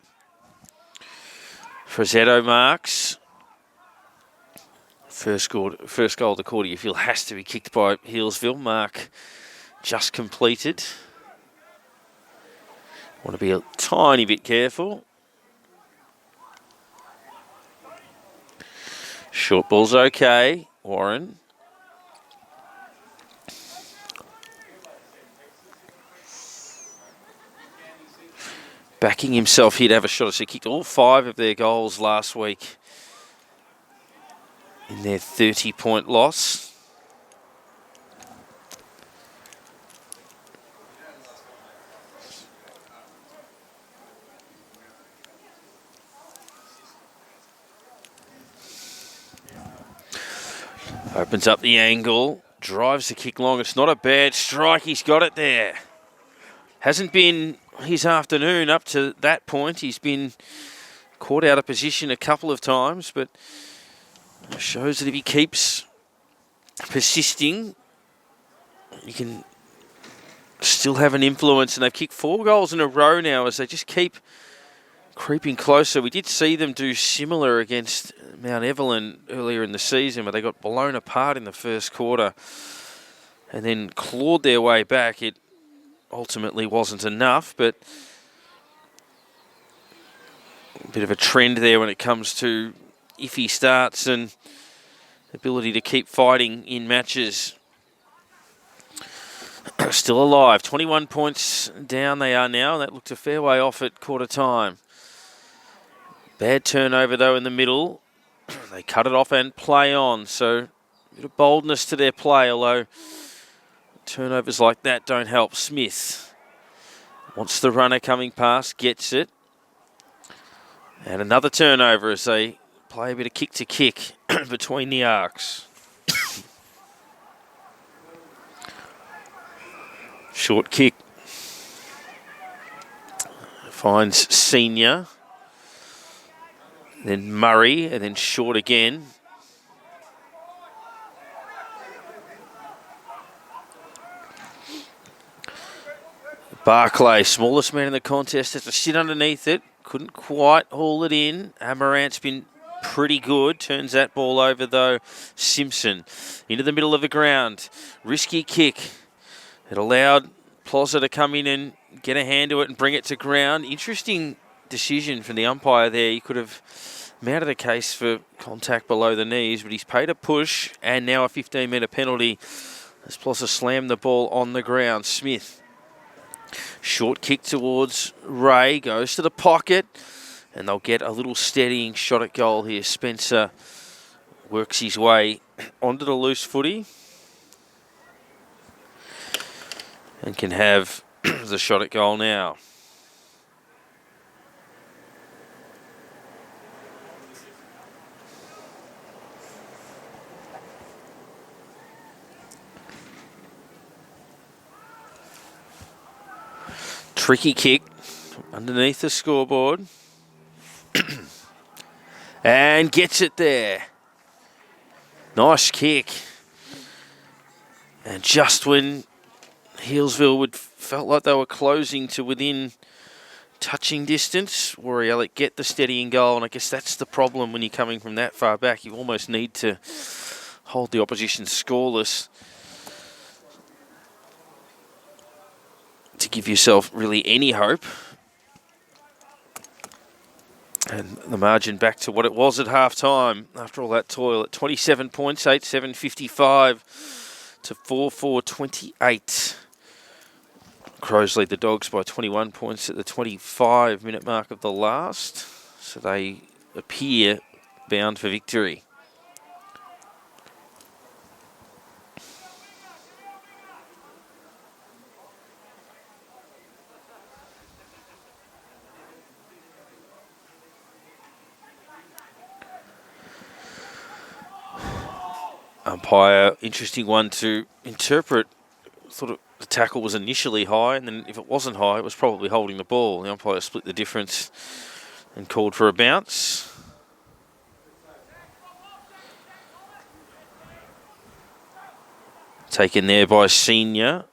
Speaker 1: Frazzetto marks. First goal of the quarter, you feel, has to be kicked by Healesville. Mark just completed. Want to be a tiny bit careful. Short ball's okay. Warren. Backing himself here to have a shot. So he kicked all 5 of their goals last week in their 30-point loss. Opens up the angle, drives the kick long. It's not a bad strike. He's got it there. Hasn't been his afternoon up to that point. He's been caught out of position a couple of times, but shows that if he keeps persisting, he can still have an influence. And they've kicked 4 goals in a row now as they just keep creeping closer. We did see them do similar against Mount Evelyn earlier in the season, where they got blown apart in the first quarter and then clawed their way back. It ultimately wasn't enough, but a bit of a trend there when it comes to iffy starts and ability to keep fighting in matches. Still alive. 21 points down they are now. That looked a fair way off at quarter time. Bad turnover, though, in the middle. They cut it off and play on. So a bit of boldness to their play, although turnovers like that don't help. Smith wants the runner coming past, gets it. And another turnover as they play a bit of kick to kick between the arcs. Short kick. Finds Senior. Then Murray, and then short again. Barclay, smallest man in the contest, has to sit underneath it. Couldn't quite haul it in. Amarant's been pretty good. Turns that ball over, though. Simpson into the middle of the ground. Risky kick. It allowed Plozza to come in and get a hand to it and bring it to ground. Interesting decision from the umpire there. He could have mounted a case for contact below the knees, but he's paid a push and now a 15-metre penalty as Plozza slammed the ball on the ground. Smith, short kick towards Ray, goes to the pocket, and they'll get a little steadying shot at goal here. Spencer works his way onto the loose footy and can have the shot at goal now. Tricky kick underneath the scoreboard. And gets it there. Nice kick. And just when Healesville felt like they were closing to within touching distance, Woori get the steadying goal. And I guess that's the problem when you're coming from that far back. You almost need to hold the opposition scoreless to give yourself really any hope. And the margin back to what it was at half-time after all that toil at 27 points, 8-7-55 to 4-4-28. Crows lead the Dogs by 21 points at the 25-minute mark of the last, so they appear bound for victory. Umpire, interesting one to interpret. Thought the tackle was initially high, and then if it wasn't high, it was probably holding the ball. The umpire split the difference and called for a bounce. Taken there by Senior.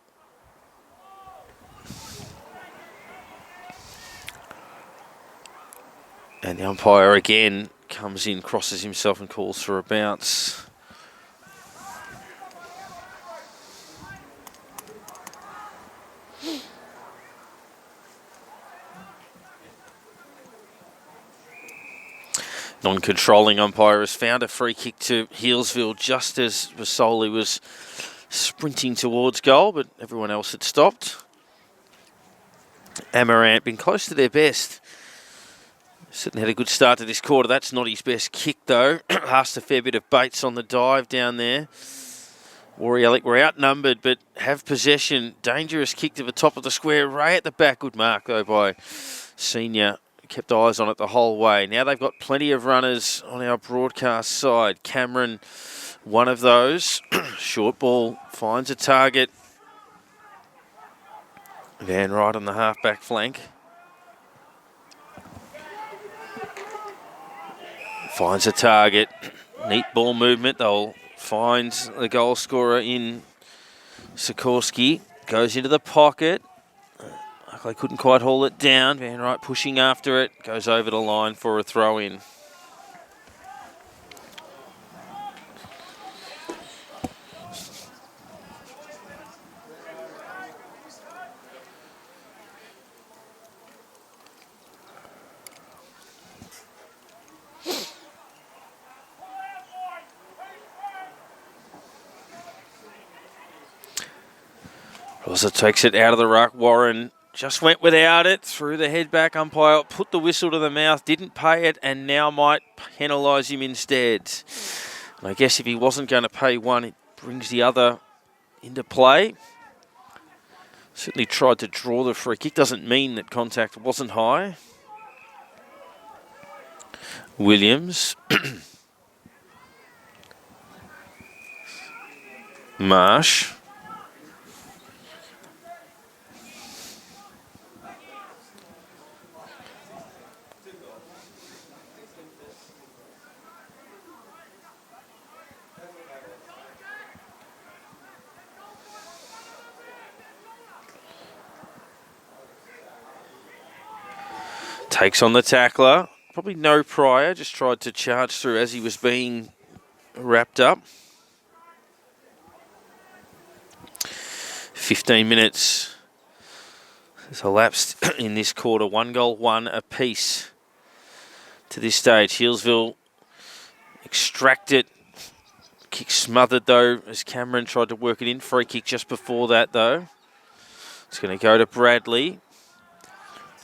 Speaker 1: And the umpire again comes in, crosses himself and calls for a bounce. Non-controlling umpire has found a free kick to Healesville just as Vasoli was sprinting towards goal, but everyone else had stopped. Amarant been close to their best. Certainly had a good start to this quarter. That's not his best kick, though. Asked a fair bit of Bates on the dive down there. Woori were outnumbered, but have possession. Dangerous kick to the top of the square. Ray at the back. Good mark, though, by Senior. Kept eyes on it the whole way. Now they've got plenty of runners on our broadcast side. Cameron one of those. Short ball finds a target. Van right on the half-back flank. Finds a target. Neat ball movement. They'll find the goal scorer in Sikorsky. Goes into the pocket. They couldn't quite haul it down. Van Wright pushing after it. Goes over the line for a throw-in. Rosa takes it out of the ruck. Warren just went without it. Threw the head back. Umpire put the whistle to the mouth. Didn't pay it and now might penalise him instead. And I guess if he wasn't going to pay one, it brings the other into play. Certainly tried to draw the free kick. Doesn't mean that contact wasn't high. Williams. Marsh. Takes on the tackler. Probably no prior. Just tried to charge through as he was being wrapped up. 15 minutes has elapsed in this quarter. 1 goal, 1 apiece to this stage. Healesville extract it. Kick smothered though as Cameron tried to work it in. Free kick just before that though. It's going to go to Bradley.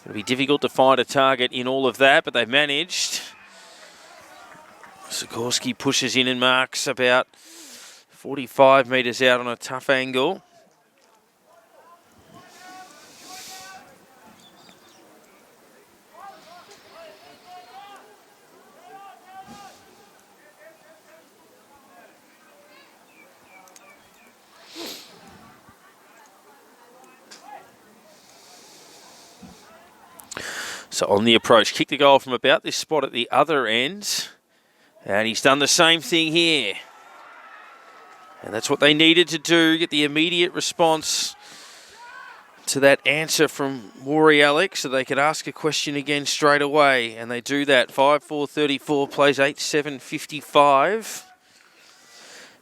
Speaker 1: It'll be difficult to find a target in all of that, but they've managed. Sikorsky pushes in and marks about 45 metres out on a tough angle. So on the approach, kicked the goal from about this spot at the other end. And he's done the same thing here. And that's what they needed to do, get the immediate response to that answer from Woori Yallock so they could ask a question again straight away. And they do that. 5-4-34 plays 8-7-55.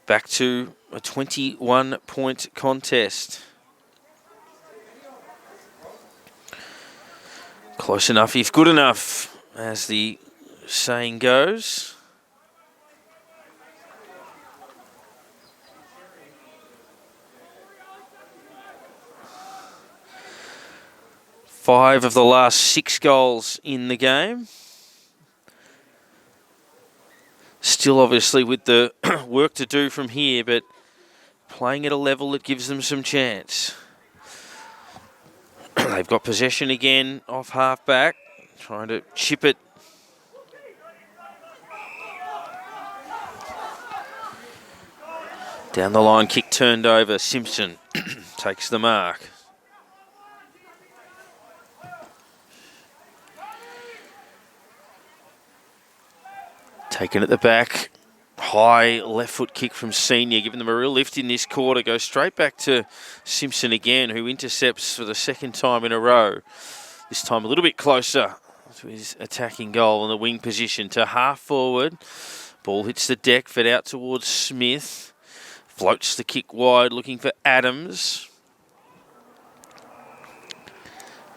Speaker 1: Back to a 21-point contest. Close enough, if good enough, as the saying goes. Five of the last 6 goals in the game. Still obviously with the work to do from here, but playing at a level that gives them some chance. They've got possession again off half-back, trying to chip it. Down the line, kick turned over. Simpson takes the mark. Taken at the back. High left foot kick from Senior, giving them a real lift in this quarter. Goes straight back to Simpson again, who intercepts for the second time in a row. This time a little bit closer to his attacking goal in the wing position to half forward. Ball hits the deck, fed out towards Smith. Floats the kick wide, looking for Adams.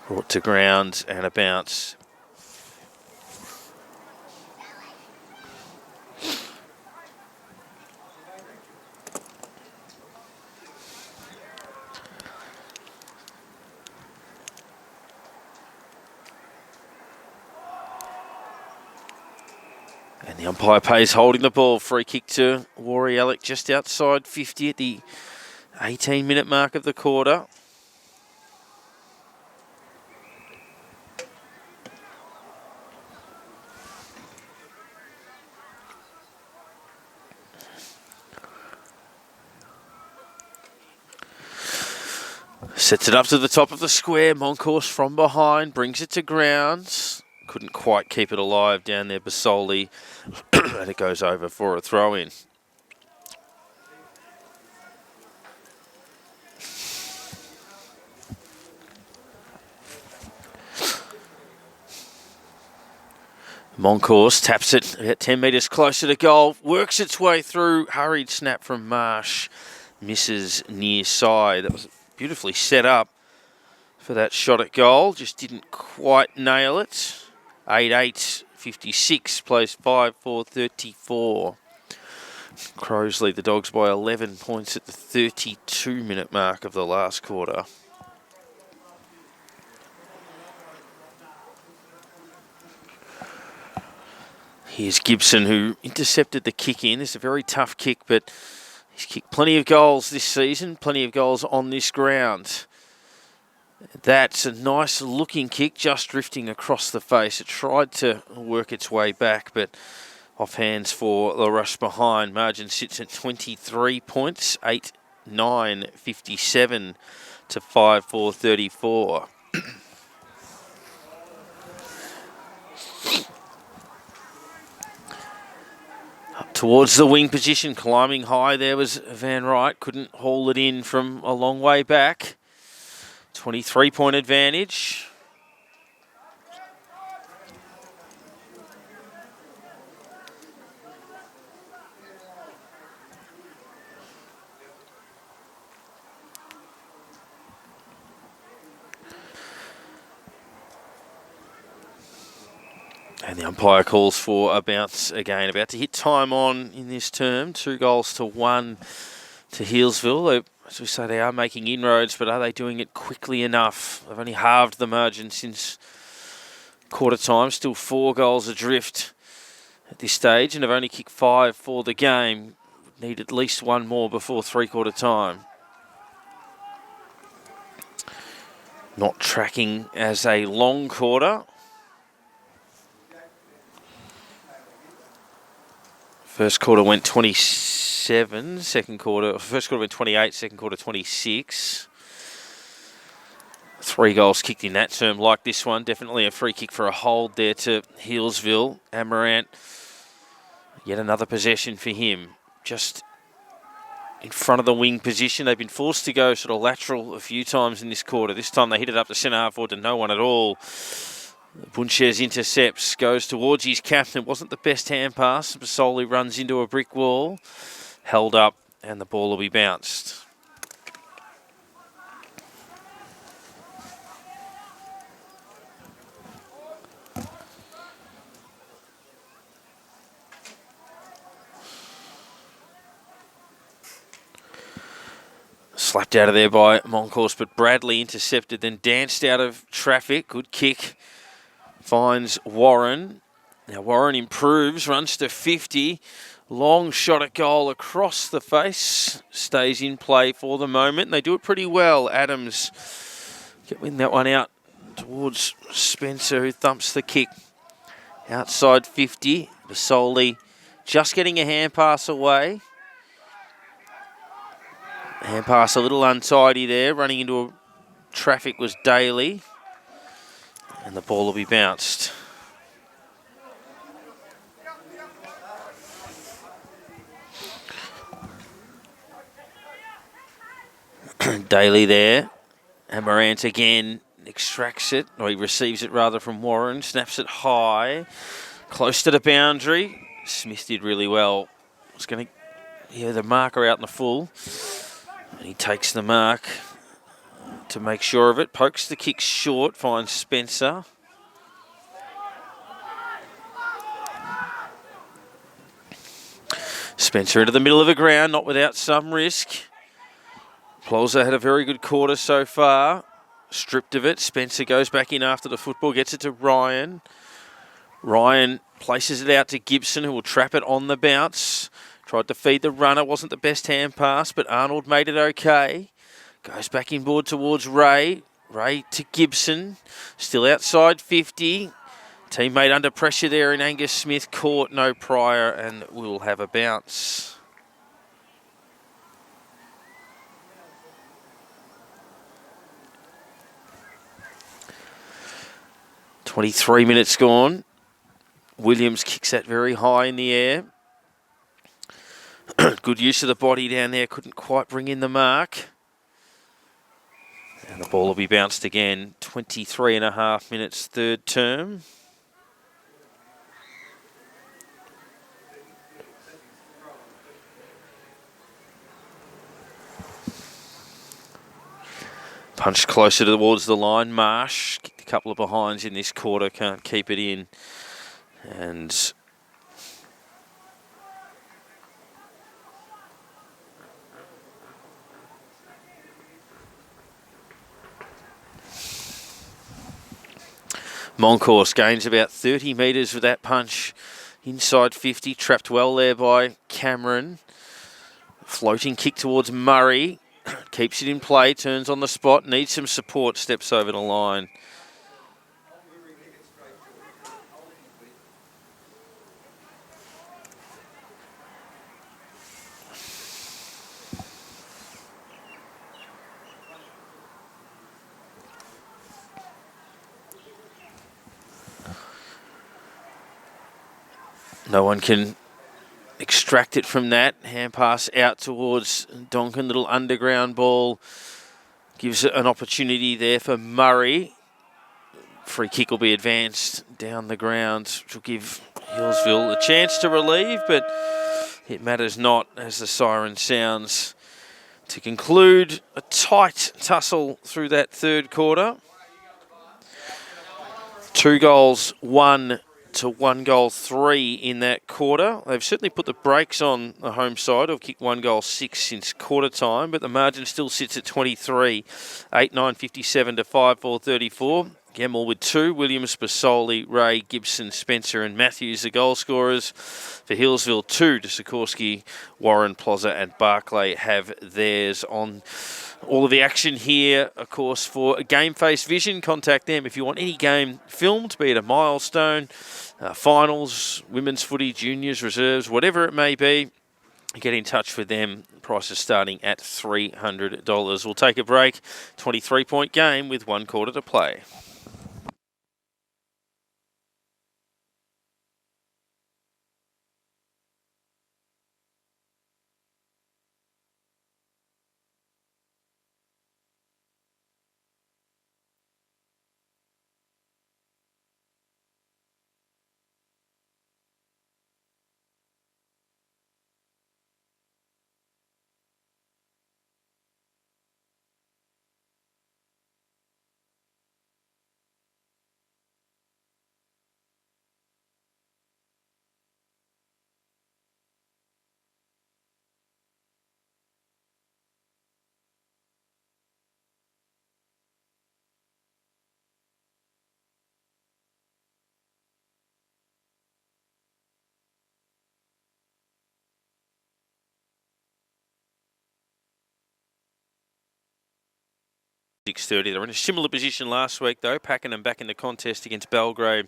Speaker 1: Brought to ground and a bounce. And the umpire pays holding the ball. Free kick to Woori Yallock just outside 50 at the 18-minute mark of the quarter. Sets it up to the top of the square. Moncourse from behind, brings it to grounds. Couldn't quite keep it alive down there, Basoli. And it goes over for a throw-in. Moncourse taps it about 10 metres closer to goal. Works its way through. Hurried snap from Marsh. Misses near side. That was beautifully set up for that shot at goal. Just didn't quite nail it. 8-8-56 plays 5-4-34. Crows lead the Dogs by 11 points at the 32-minute mark of the last quarter. Here's Gibson, who intercepted the kick in. It's a very tough kick, but he's kicked plenty of goals this season, plenty of goals on this ground. That's a nice looking kick, just drifting across the face. It tried to work its way back, but off hands for the rush behind. Margin sits at 23 points, 8-9-57 to 5-4-34. Towards the wing position, climbing high there was Van Wright. Couldn't haul it in from a long way back. 23-point advantage. And the umpire calls for a bounce again. About to hit time on in this term. 2-1 to Healesville. As we say, they are making inroads, but are they doing it quickly enough? They've only halved the margin since quarter time. Still 4 goals adrift at this stage, and have only kicked 5 for the game. Need at least one more before three-quarter time. Not tracking as a long quarter. First quarter went 27, first quarter went 28, second quarter 26. 3 goals kicked in that term like this one. Definitely a free kick for a hold there to Healesville. Amarant, yet another possession for him. Just in front of the wing position. They've been forced to go sort of lateral a few times in this quarter. This time they hit it up the centre half forward to no one at all. Bunches intercepts, goes towards his captain. It wasn't the best hand pass. Basoli runs into a brick wall. Held up, and the ball will be bounced. Slapped out of there by Moncourse, but Bradley intercepted, then danced out of traffic. Good kick. Finds Warren. Now Warren improves, runs to 50. Long shot at goal across the face. Stays in play for the moment. They do it pretty well. Adams getting that one out towards Spencer, who thumps the kick. Outside 50. Basoli just getting a hand pass away. Hand pass a little untidy there. Running into traffic was Daly. And the ball will be bounced. Daly there. Amarant again extracts it, or he receives it rather from Warren. Snaps it high. Close to the boundary. Smith did really well. Was going to, the marker out in the full. And he takes the mark to make sure of it. Pokes the kick short, finds Spencer. Spencer into the middle of the ground, not without some risk. Plolza had a very good quarter so far. Stripped of it. Spencer goes back in after the football, gets it to Ryan. Ryan places it out to Gibson, who will trap it on the bounce. Tried to feed the runner, wasn't the best hand pass, but Arnold made it okay. Goes back inboard towards Ray. Ray to Gibson. Still outside 50. Teammate under pressure there in Angus Smith. Caught, no prior, and will have a bounce. 23 minutes gone. Williams kicks that very high in the air. Good use of the body down there. Couldn't quite bring in the mark. And the ball will be bounced again. 23 and a half minutes, third term. Punched closer towards the line. Marsh kicked a couple of behinds in this quarter. Can't keep it in. And Moncourse gains about 30 metres with that punch. Inside 50, trapped well there by Cameron. Floating kick towards Murray. Keeps it in play, turns on the spot, needs some support, steps over the line. No one can extract it from that. Hand pass out towards Donkin. Little underground ball. Gives it an opportunity there for Murray. Free kick will be advanced down the ground, which will give Healesville a chance to relieve, but it matters not as the siren sounds to conclude a tight tussle through that third quarter. 2 goals, 1 to 1 goal 3 in that quarter. They've certainly put the brakes on the home side. They've kicked 1 goal 6 since quarter time, but the margin still sits at 23. 8-9-57 to 5-4-34. Gemmell with 2. Williams, Basoli, Ray, Gibson, Spencer and Matthews, the goal scorers. For Healesville, 2 to Sikorsky, Warren, Plaza and Barclay have theirs. On all of the action here, of course, for Game Face Vision, contact them if you want any game filmed, be it a milestone, finals, women's footy, juniors, reserves, whatever it may be. Get in touch with them. Prices starting at $300. We'll take a break. 23-point game with 1 quarter to play. .30. They're in a similar position last week, though. Pakenham back in the contest against Belgrave.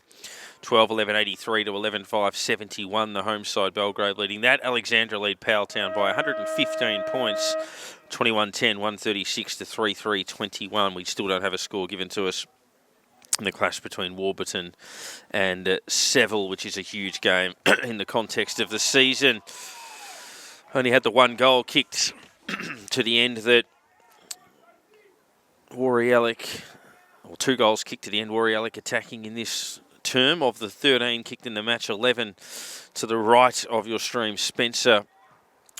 Speaker 1: 12-11-83 to 11-5-71. The home side, Belgrave leading that. Alexandra lead Powelltown by 115 points. 21-10, 136 to 3-3-21. We still don't have a score given to us in the clash between Warburton and Seville, which is a huge game in the context of the season. Only had the 1 goal kicked to the end that Woori, or 2 goals kicked to the end. Woori attacking in this term of the 13 kicked in the match. 11 to the right of your stream. Spencer,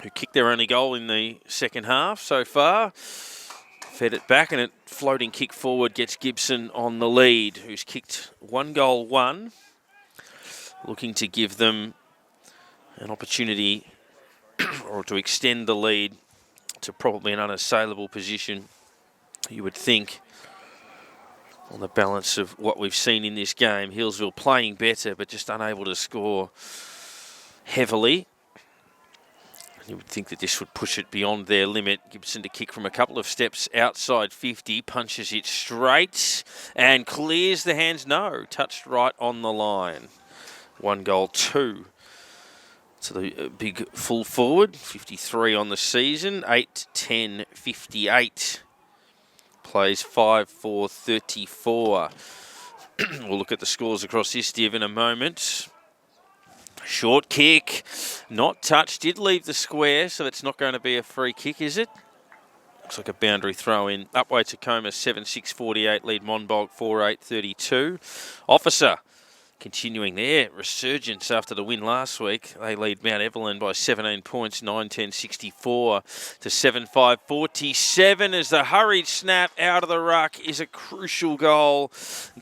Speaker 1: who kicked their only goal in the second half so far, fed it back, and a floating kick forward gets Gibson on the lead, who's kicked 1 goal 1, looking to give them an opportunity or to extend the lead to probably an unassailable position, you would think, on the balance of what we've seen in this game. Healesville playing better, but just unable to score heavily. You would think that this would push it beyond their limit. Gibson to kick from a couple of steps outside 50, punches it straight and clears the hands. No, touched right on the line. 1 goal 2 to the big full forward. 53 on the season. 8-10-58. Plays 5-4-34. We'll look at the scores across this div in a moment. Short kick, not touched, did leave the square, so that's not going to be a free kick, is it? Looks like a boundary throw in. Upway Tacoma 7-6-48, lead Monbulk 4-8-32. Officer continuing their resurgence after the win last week. They lead Mount Evelyn by 17 points, 9-10-64 to 7-5-47 as the hurried snap out of the ruck is a crucial goal.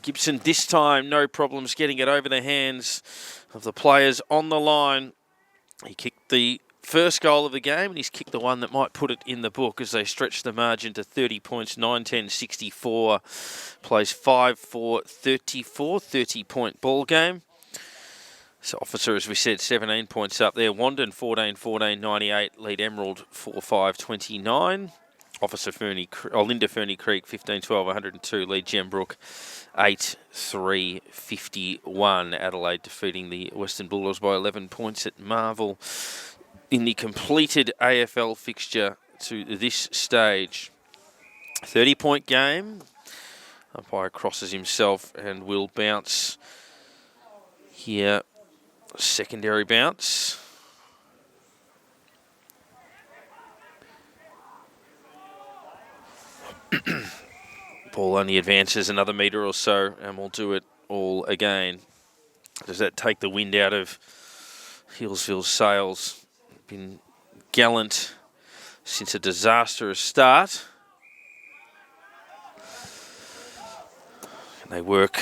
Speaker 1: Gibson this time, no problems getting it over the hands of the players on the line. He kicked the first goal of the game, and he's kicked the one that might put it in the book as they stretch the margin to 30 points, 9-10-64. Plays 5-4-34, 30-point ball game. So Officer, as we said, 17 points up there. Wandon 14-14, 98, lead Emerald 4-5-29. Officer Linda Ferny Creek 15-12, 102, lead Gembrook 8-3-51. Adelaide defeating the Western Bulldogs by 11 points at Marvel in the completed AFL fixture to this stage. 30-point game. Umpire crosses himself and will bounce here. Secondary bounce. Ball only advances another metre or so, and we'll do it all again. Does that take the wind out of Healesville's sails? Been gallant since a disastrous start. And they work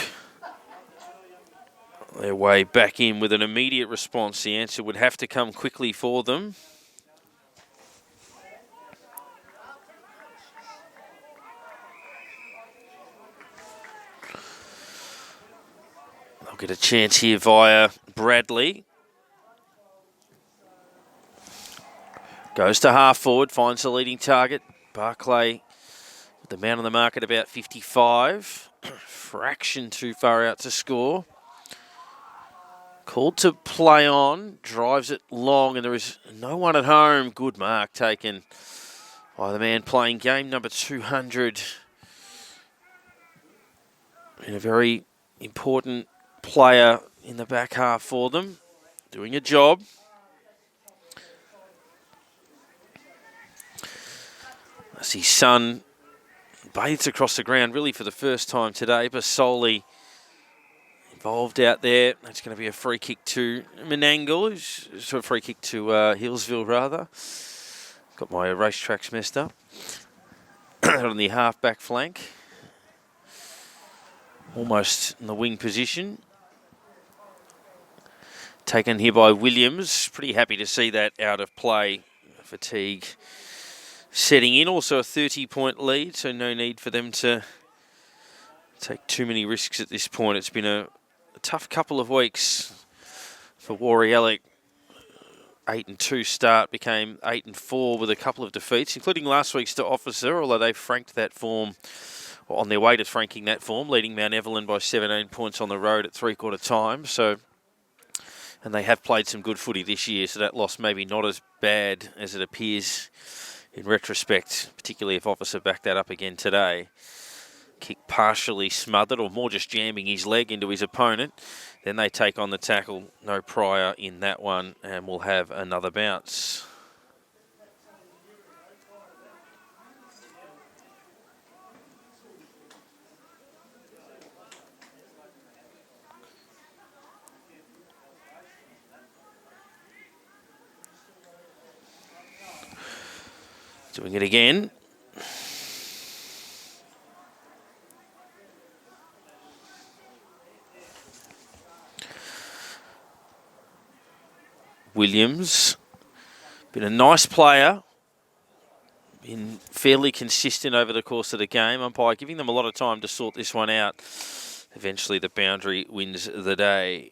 Speaker 1: their way back in with an immediate response. The answer would have to come quickly for them. They'll get a chance here via Bradley. Goes to half forward, finds the leading target. Barclay with the man on the mark at about 55. Fraction too far out to score. Called to play on, drives it long, and there is no one at home. Good mark taken by the man playing game number 200. And a very important player in the back half for them, doing a job. As his son bathes across the ground really for the first time today. Basoli involved out there. That's going to be a free kick to Menangle. So a free kick to Healesville, rather. Got my racetracks messed up. On the half-back flank. Almost in the wing position. Taken here by Williams. Pretty happy to see that out of play. Fatigue setting in. Also a 30-point lead, so no need for them to take too many risks at this point. It's been a tough couple of weeks for Woori Yallock. 8-2 start, became 8-4 with a couple of defeats, including last week's to Officer, although they franked that form, or on their way to franking that form, leading Mount Evelyn by 17 points on the road at three-quarter time. So, and they have played some good footy this year, so that loss maybe not as bad as it appears in retrospect, particularly if Officer backed that up again today. Kick partially smothered, or more just jamming his leg into his opponent. Then they take on the tackle. No prior in that one, and we'll have another bounce. Doing it again. Williams, been a nice player, been fairly consistent over the course of the game. Umpire giving them a lot of time to sort this one out. Eventually the boundary wins the day.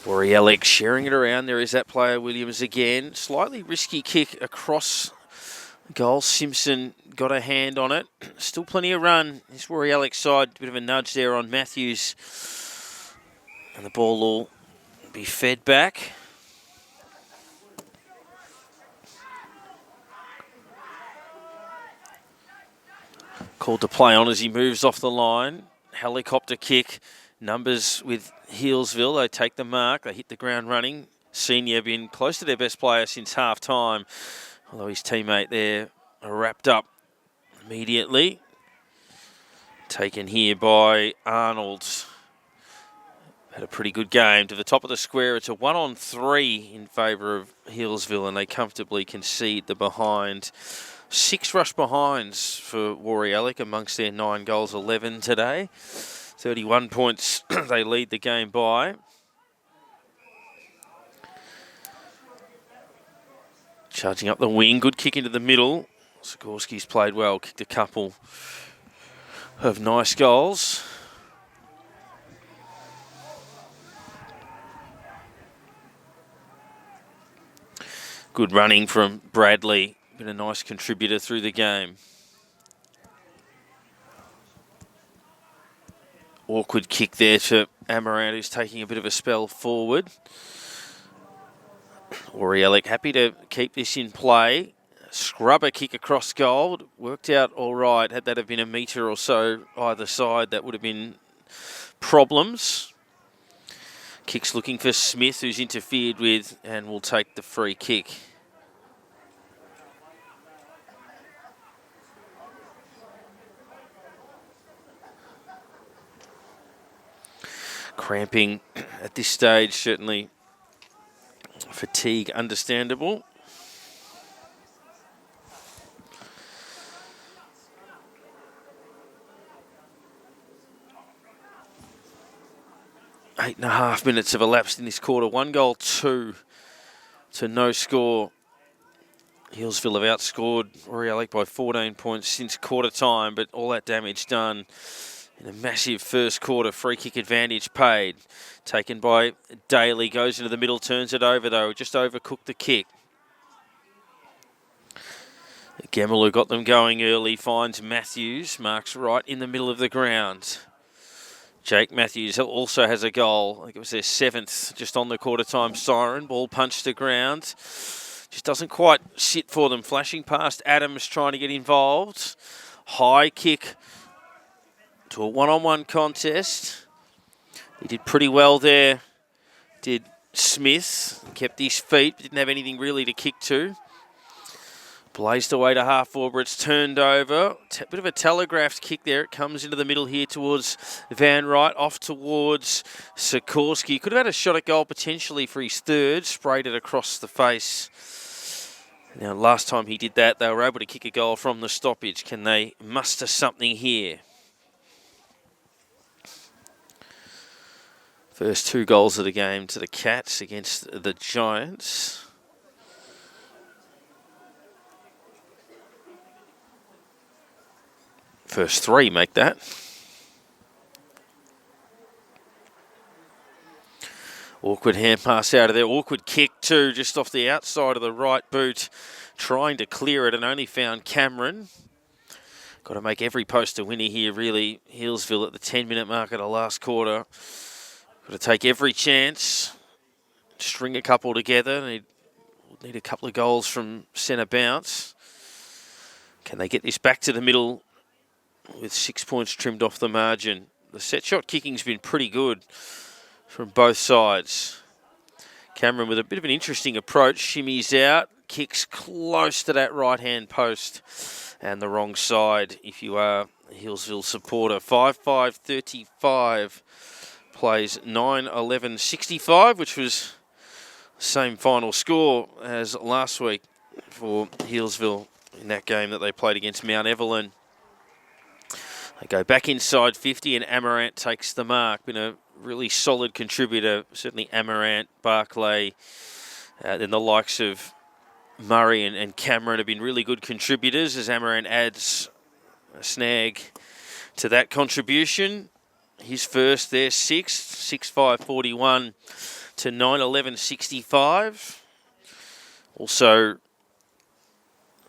Speaker 1: Woori Yallock sharing it around. There is that player, Williams, again. Slightly risky kick across goal. Simpson got a hand on it. Still plenty of run. This Woori Yallock side, bit of a nudge there on Matthews. And the ball will be fed back. Called to play on as he moves off the line. Helicopter kick. Numbers with Healesville. They take the mark. They hit the ground running. Senior been close to their best player since half time. Although his teammate there wrapped up immediately. Taken here by Arnold. Had a pretty good game. To the top of the square, it's a 1-on-3 in favour of Healesville, and they comfortably concede the behind. 6 rush behinds for Woori Yallock amongst their 9 goals, 11 today. 31 points they lead the game by. Charging up the wing, good kick into the middle. Sikorsky's played well, kicked a couple of nice goals. Good running from Bradley. Been a nice contributor through the game. Awkward kick there to Amaranth, who's taking a bit of a spell forward. Woori Yallock happy to keep this in play. Scrubber kick across goal. Worked out all right. Had that have been a metre or so either side, that would have been problems. Kick's looking for Smith, who's interfered with, and will take the free kick. Cramping at this stage, certainly fatigue understandable. Eight and a half minutes have elapsed in this quarter. 1 goal, 2 to no score. Healesville have outscored Woori Yallock by 14 points since quarter time, but all that damage done in a massive first quarter. Free kick advantage paid. Taken by Daly, goes into the middle, turns it over though. Just overcooked the kick. Gemmell, who got them going early, finds Matthews. Marks right in the middle of the ground. Jake Matthews also has a goal. I think it was their 7th, just on the quarter time siren. Ball punched to ground. Just doesn't quite sit for them. Flashing past Adams, trying to get involved. High kick to a 1-on-1 contest. He did pretty well there, did Smith. Kept his feet, but didn't have anything really to kick to. Blazed away to half forward, it's turned over. Bit of a telegraphed kick there. It comes into the middle here towards Van Wright, off towards Sikorsky. Could have had a shot at goal potentially for his 3rd. Sprayed it across the face. Now, last time he did that, they were able to kick a goal from the stoppage. Can they muster something here? First 2 goals of the game to the Cats against the Giants. First 3 make that. Awkward hand pass out of there. Awkward kick too, just off the outside of the right boot. Trying to clear it and only found Cameron. Got to make every post a winner here, really. Healesville at the 10-minute mark of the last quarter. Got to take every chance. String a couple together. Need a couple of goals from centre bounce. Can they get this back to the middle with 6 points trimmed off the margin? The set shot kicking's been pretty good from both sides. Cameron with a bit of an interesting approach. Shimmies out. Kicks close to that right-hand post. And the wrong side if you are a Healesville supporter. 5-5-35 plays 9-11-65, which was the same final score as last week for Healesville in that game that they played against Mount Evelyn. They go back inside 50 and Amaranth takes the mark. Been a really solid contributor. Certainly Amaranth, Barclay, then the likes of Murray and Cameron have been really good contributors as Amaranth adds a snag to that contribution. His first there, 6-5-41 to 9-11-65. Also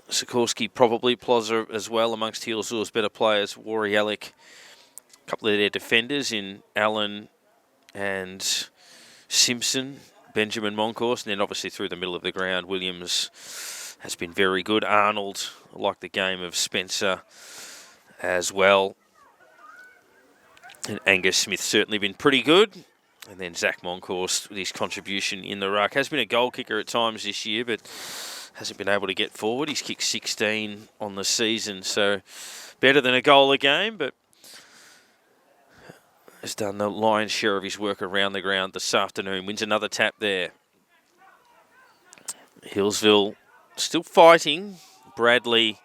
Speaker 1: Sikorsky probably, Plozza as well amongst Healesville's better players. Woori, Yallock, a couple of their defenders in Allen and Simpson, Benjamin Moncourse, and then obviously through the middle of the ground, Williams has been very good. Arnold, I like the game of Spencer as well. And Angus Smith certainly been pretty good. And then Zach Moncourse with his contribution in the ruck. Has been a goal kicker at times this year, but hasn't been able to get forward. He's kicked 16 on the season, so better than a goal a game, but has done the lion's share of his work around the ground this afternoon. Wins another tap there. Healesville still fighting. Bradley,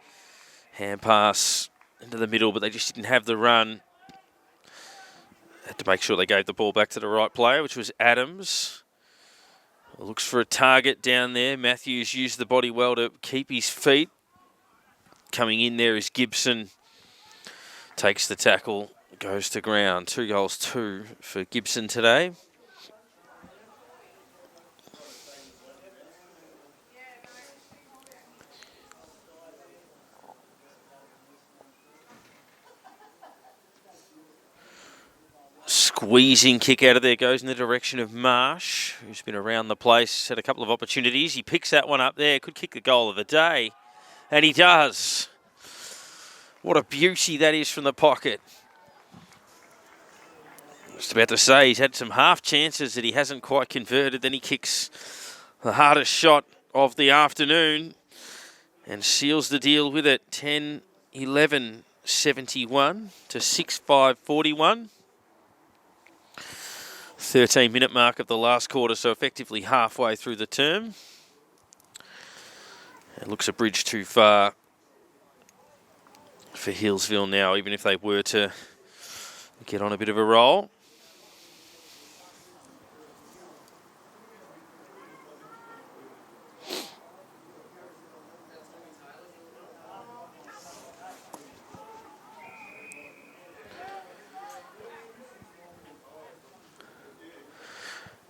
Speaker 1: hand pass into the middle, but they just didn't have the run. Had to make sure they gave the ball back to the right player, which was Adams. Looks for a target down there. Matthews used the body well to keep his feet. Coming in there is Gibson. Takes the tackle, goes to ground. 2 goals, 2 for Gibson today. Squeezing kick out of there, goes in the direction of Marsh, who's been around the place, had a couple of opportunities. He picks that one up there, could kick the goal of the day, and he does. What a beauty that is from the pocket. Just about to say, he's had some half chances that he hasn't quite converted. Then he kicks the hardest shot of the afternoon and seals the deal with it. 10-11-71 to 6-5-41. 13-minute mark of the last quarter, so effectively halfway through the term. It looks a bridge too far for Healesville now, even if they were to get on a bit of a roll.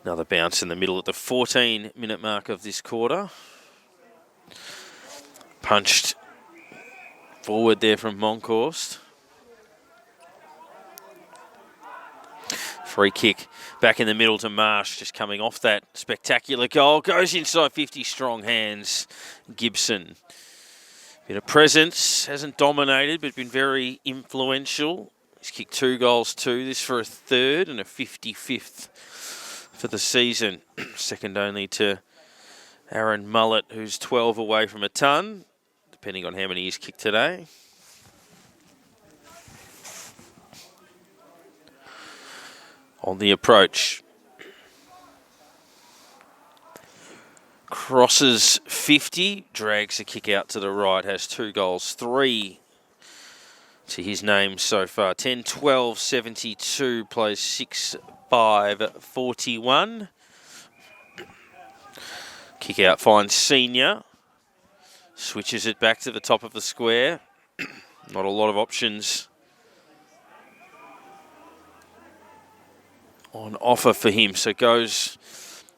Speaker 1: Another bounce in the middle at the 14-minute mark of this quarter. Punched forward there from Moncourse. Free kick back in the middle to Marsh, just coming off that spectacular goal. Goes inside 50, strong hands. Gibson. Bit of presence, hasn't dominated, but been very influential. He's kicked 2 goals, 2. This for a third and a 55th for the season. Second only to Aaron Mullett, who's 12 away from a ton, depending on how many he's kicked today. On the approach. Crosses 50, drags a kick out to the right, has 2 goals, 3 to his name so far. 10-12-72, plays 6-5-41. Kick out finds Senior. Switches it back to the top of the square. Not a lot of options on offer for him. So goes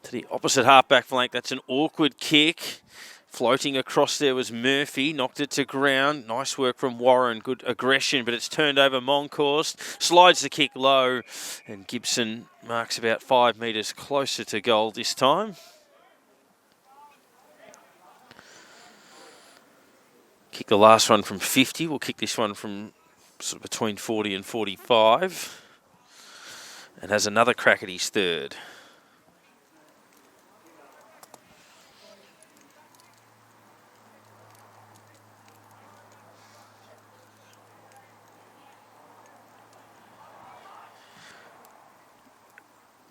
Speaker 1: to the opposite half-back flank. That's an awkward kick. Floating across there was Murphy, knocked it to ground. Nice work from Warren, good aggression, but it's turned over Moncourse. Slides the kick low, and Gibson marks about 5 metres closer to goal this time. Kick the last one from 50. We'll kick this one from sort of between 40 and 45. And has another crack at his third.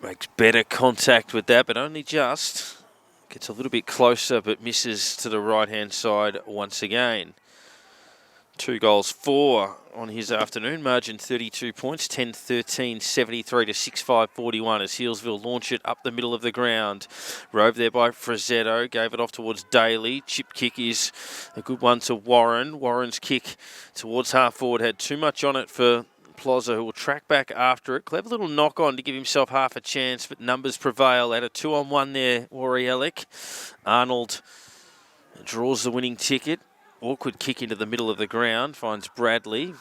Speaker 1: Makes better contact with that, but only just. Gets a little bit closer, but misses to the right-hand side once again. 2 goals, 4 on his afternoon. Margin 32 points, 10-13-73 to 6-5-41 as Healesville launch it up the middle of the ground. Rove there by Frazzetto, gave it off towards Daly. Chip kick is a good one to Warren. Warren's kick towards half forward had too much on it for Plozza, who will track back after it. Clever little knock on to give himself half a chance, but numbers prevail. At a 2-on-1 there, Woori. Arnold draws the winning ticket. awkward kick into the middle of the ground, finds Bradley.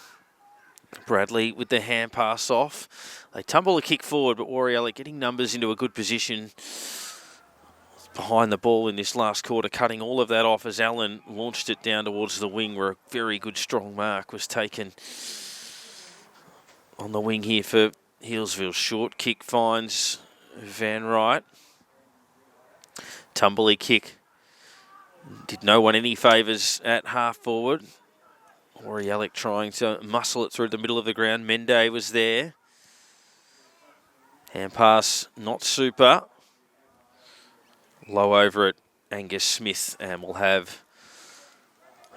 Speaker 1: Bradley with the hand pass off. They tumble a kick forward, but Yallock getting numbers into a good position behind the ball in this last quarter, cutting all of that off as Allen launched it down towards the wing, where a very good strong mark was taken on the wing here for Healesville. Short kick finds Van Wright. Tumbly kick did no one any favours at half forward. Yallock trying to muscle it through the middle of the ground. Mende was there. Hand pass, not super. Low over it, Angus Smith, and we'll have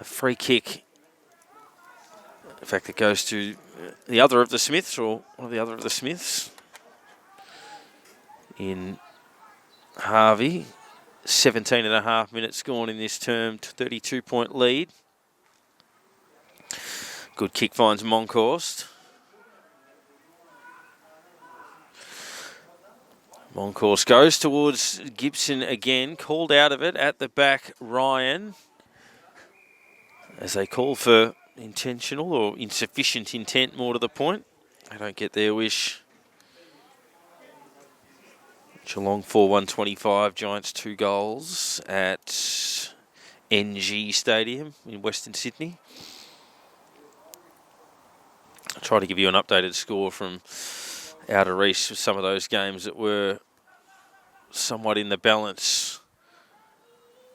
Speaker 1: a free kick. In fact, it goes to the other of the Smiths, or one of the other of the Smiths, in Harvey. 17 and a half minutes gone in this term, 32-point lead. Good kick finds Monkhorst. Monkhorst goes towards Gibson again, called out of it at the back, Ryan, as they call for intentional or insufficient intent, more to the point. They don't get their wish. Geelong 4-1-25, Giants 2 goals at NG Stadium in Western Sydney. I'll try to give you an updated score from Outer East with some of those games that were somewhat in the balance.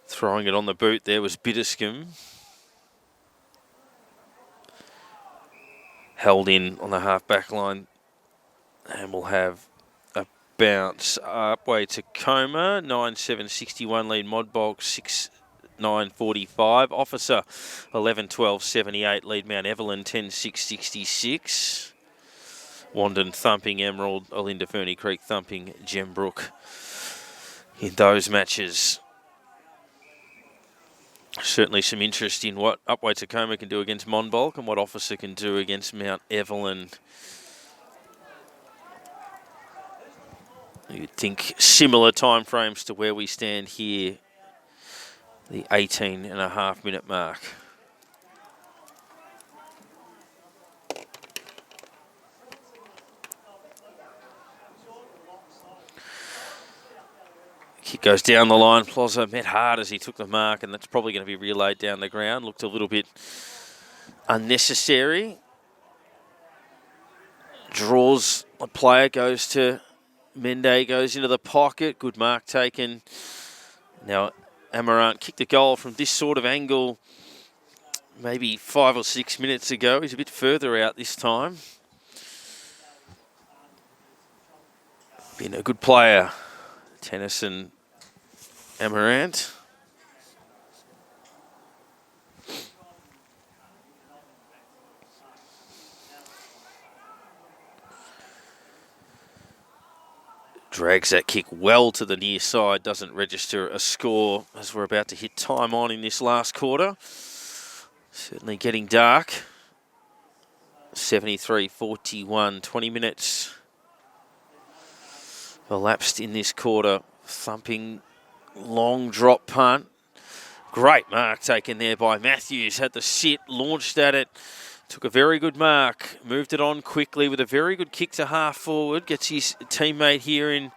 Speaker 1: Throwing it on the boot there was Bitterscombe. Held in on the half-back line, and we'll have a bounce upway to Coma. 9-7-61 lead Modbog, 6-9-45. Officer 11-12-78 lead Mount Evelyn, 10-6-66. Wandon thumping Emerald, Olinda Ferny Creek thumping Gembrook in those matches. Certainly some interest in what Upway Tacoma can do against Monbulk and what Officer can do against Mount Evelyn. You'd think similar timeframes to where we stand here, the 18.5-minute mark. Kick goes down the line. Plaza met hard as he took the mark, and that's probably going to be relayed down the ground. Looked a little bit unnecessary. Draws a player, goes to Mende, goes into the pocket. Good mark taken. Now Amarant kicked the goal from this sort of angle maybe 5 or 6 minutes ago. He's a bit further out this time. Been a good player, Tennyson Amarant. Drags that kick well to the near side, doesn't register a score as we're about to hit time on in this last quarter. Certainly getting dark. 73-41, 20 minutes elapsed in this quarter. Thumping long drop punt. Great mark taken there by Matthews. Had the sit, launched at it. Took a very good mark. Moved it on quickly with a very good kick to half forward. Gets his teammate here in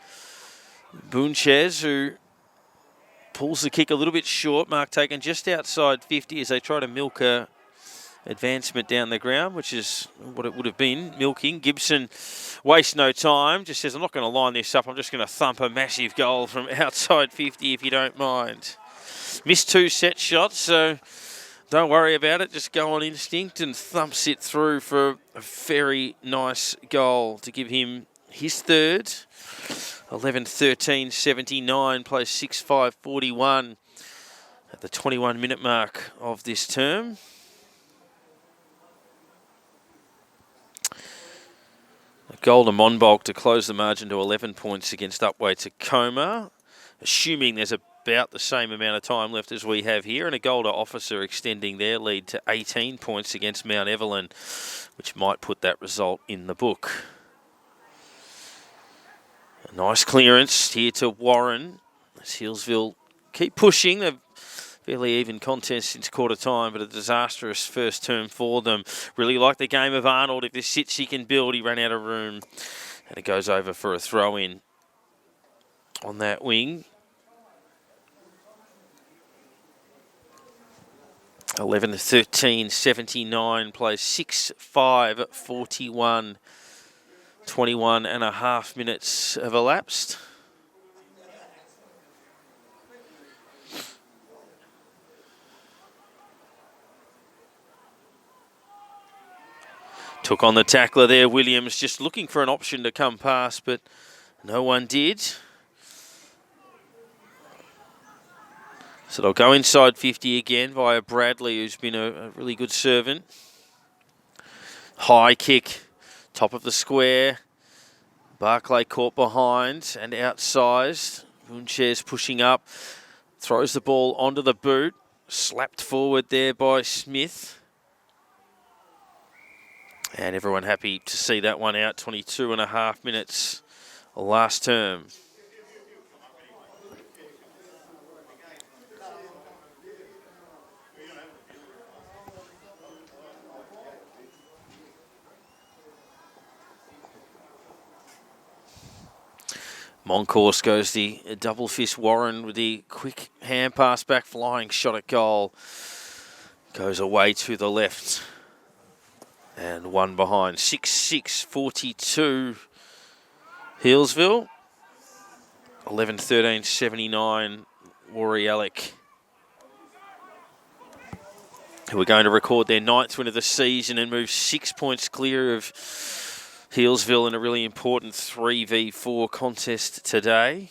Speaker 1: Bunches, who pulls the kick a little bit short. Mark taken just outside 50 as they try to milk a advancement down the ground, which is what it would have been, milking. Gibson wastes no time, just says, I'm not going to line this up, I'm just going to thump a massive goal from outside 50 if you don't mind. Missed 2 set shots, so don't worry about it, just go on instinct, and thumps it through for a very nice goal to give him his third. 11-13-79, plays 6-5-41 at the 21-minute mark of this term. Goal to Monbulk to close the margin to 11 points against Upway Tacoma, assuming there's about the same amount of time left as we have here, and a goal to Officer extending their lead to 18 points against Mount Evelyn, which might put that result in the book. A nice clearance here to Warren as Healesville keep pushing. They've Fairly even contest since quarter time, but a disastrous first term for them. Really like the game of Arnold. If this sits, he can build. He ran out of room. And it goes over for a throw-in on that wing. 11-13, 79, plays 6-5, 41. 21 and a half minutes have elapsed. Took on the tackler there, Williams, just looking for an option to come past, but no one did. So they'll go inside 50 again via Bradley, who's been a really good servant. High kick, top of the square. Barclay caught behind and outsized. Munches pushing up, throws the ball onto the boot. Slapped forward there by Smith. And everyone happy to see that one out. 22 and a half minutes last term. Moncourse goes the double fist Warren with the quick hand pass back, flying shot at goal. Goes away to the left. And one behind. 6-6, 42. Healesville. 11-13, 79. Woori Yallock, who are going to record their 9th win of the season and move 6 points clear of Healesville in a really important 3v4 contest today.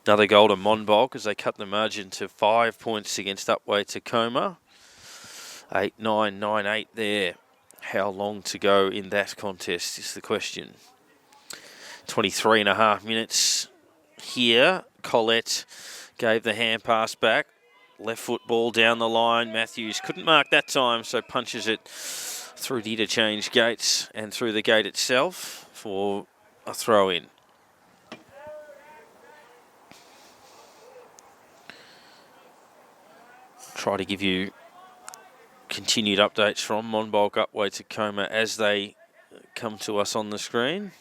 Speaker 1: Another goal to Monbulk as they cut the margin to 5 points against Upwey Tacoma. 8-9, 9-8 there. How long to go in that contest is the question. 23 and a half minutes here. Collette gave the hand pass back. Left foot ball down the line. Matthews couldn't mark that time, so punches it through the interchange gates and through the gate itself for a throw-in. Try to give you continued updates from Monbulk Upwey Tacoma as they come to us on the screen.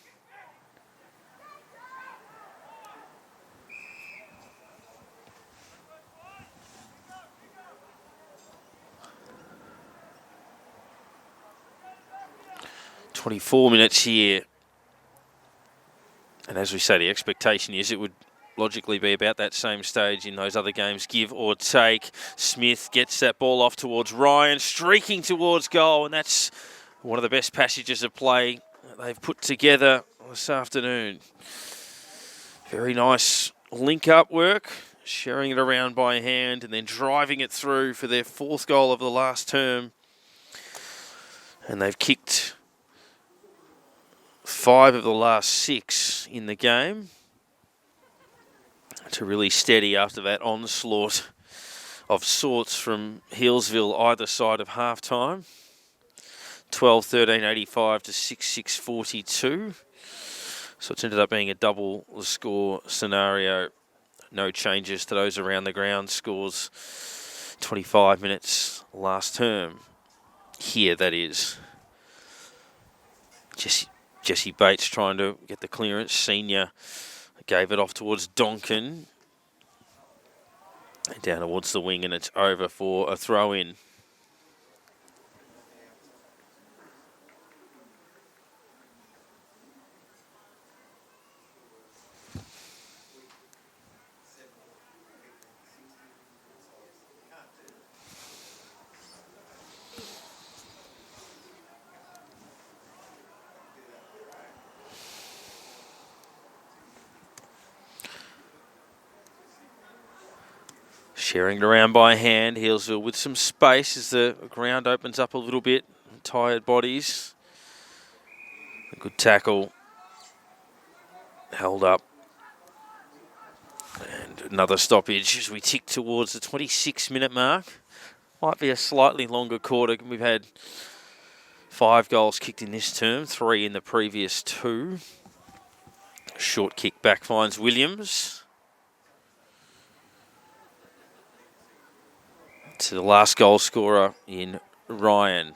Speaker 1: .24 minutes here. And as we say, the expectation is it would logically be about that same stage in those other games, give or take. Smith gets that ball off towards Ryan, streaking towards goal, and that's one of the best passages of play that they've put together this afternoon. Very nice link-up work, sharing it around by hand and then driving it through for their 4th goal of the last term. And they've kicked 5 of the last 6 in the game to really steady after that onslaught of sorts from Healesville either side of half-time. 12-13, 85 to 6-6, 42. So it's ended up being a double score scenario. No changes to those around the ground scores. 25 minutes last term. Here, that is. Jesse Bates trying to get the clearance. Senior gave it off towards Donkin. And down towards the wing, and it's over for a throw-in. Sharing it around by hand. Healesville with some space as the ground opens up a little bit. Tired bodies. A good tackle. Held up. And another stoppage as we tick towards the 26-minute mark. Might be a slightly longer quarter. We've had 5 goals kicked in this term, 3 in the previous 2. Short kick back finds Williams. to the last goal scorer in Ryan.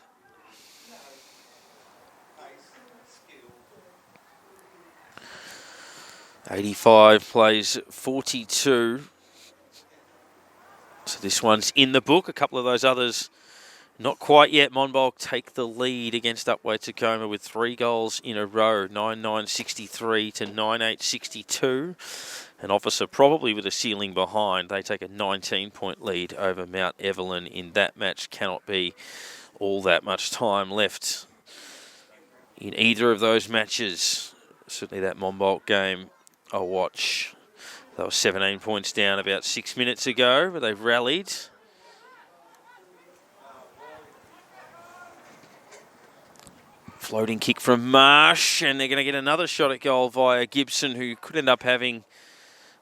Speaker 1: '85 plays 42. So this one's in the book. A couple of those others not quite yet. Monbulk take the lead against Upwey Tacoma with 3 goals in a row. 9-9-63 to 9-8-62. An Officer probably with a ceiling behind. They take a 19-point lead over Mount Evelyn in that match. Cannot be all that much time left in either of those matches. Certainly that Monbulk game a watch. They were 17 points down about 6 minutes ago, but they've rallied. Floating kick from Marsh, and they're going to get another shot at goal via Gibson, who could end up having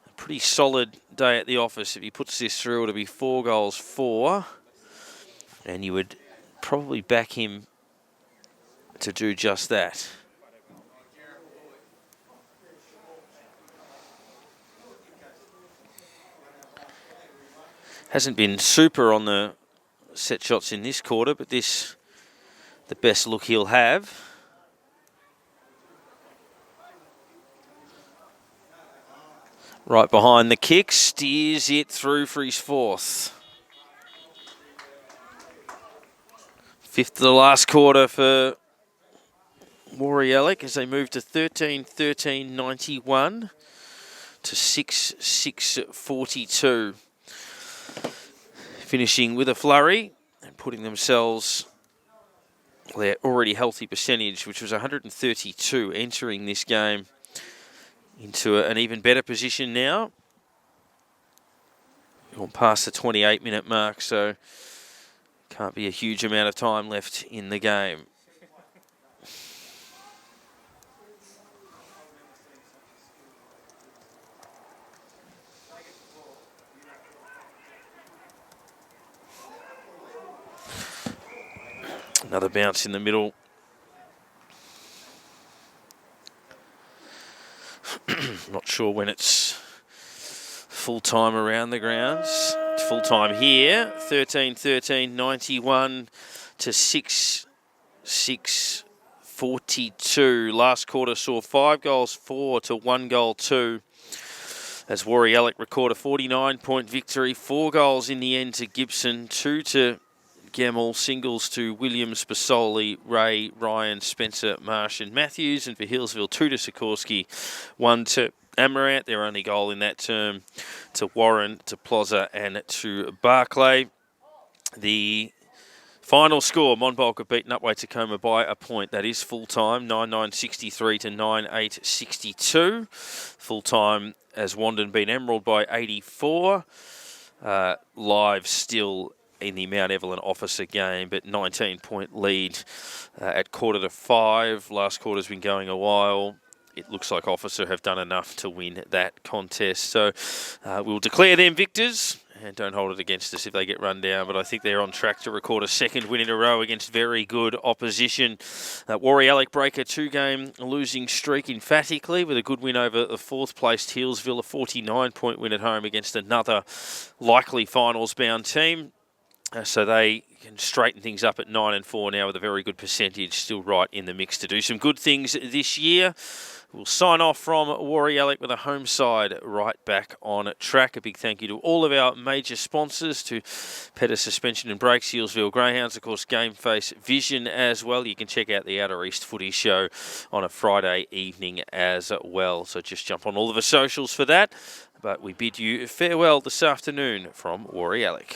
Speaker 1: a pretty solid day at the office. If he puts this through, it'll be 4 goals, 4. And you would probably back him to do just that. Hasn't been super on the set shots in this quarter, but this the best look he'll have. Right behind the kick, steers it through for his 4th. 5th of the last quarter for Woori Yallock as they move to 13-13-91 to 6-6-42. Finishing with a flurry and putting themselves their already healthy percentage, which was 132 entering this game, into an even better position now. Gone past the 28-minute mark, so can't be a huge amount of time left in the game. Another bounce in the middle. Not sure when it's full time around the grounds. It's full time here. 13-13-91 to 6-6-42. Last quarter saw 5 goals, 4 to 1 goal, 2. As Woori Yallock record a 49-point victory. 4 goals in the end to Gibson, 2 to Gemmell, singles to Williams, Basoli, Ray, Ryan, Spencer, Marsh and Matthews. And for Healesville, 2 to Sikorsky, 1 to Amaranth, their only goal in that term, to Warren, to Plaza and to Barclay. The final score, Monbulk have beaten Upwey Tacoma by a point. That is full-time, 9-9-63 to 9-8-62. Full-time as Wandon beat Emerald by 84. Live still in the Mount Evelyn Officer game, but 19-point lead at 4:45. Last quarter's been going a while. It looks like Officer have done enough to win that contest. So we'll declare them victors, and don't hold it against us if they get run down, but I think they're on track to record a 2nd win in a row against very good opposition. Woori Yallock break a 2-game losing streak emphatically with a good win over the 4th-placed Healesville, a 49-point win at home against another likely finals-bound team. So they can straighten things up at 9-4 now with a very good percentage, still right in the mix to do some good things this year. We'll sign off from Woori Yallock with a home side right back on track. A big thank you to all of our major sponsors, to Petter Suspension and Brakes, Healesville Greyhounds, of course, Gameface Vision as well. You can check out the Outer East Footy Show on a Friday evening as well. So just jump on all of the socials for that. But we bid you farewell this afternoon from Woori Yallock.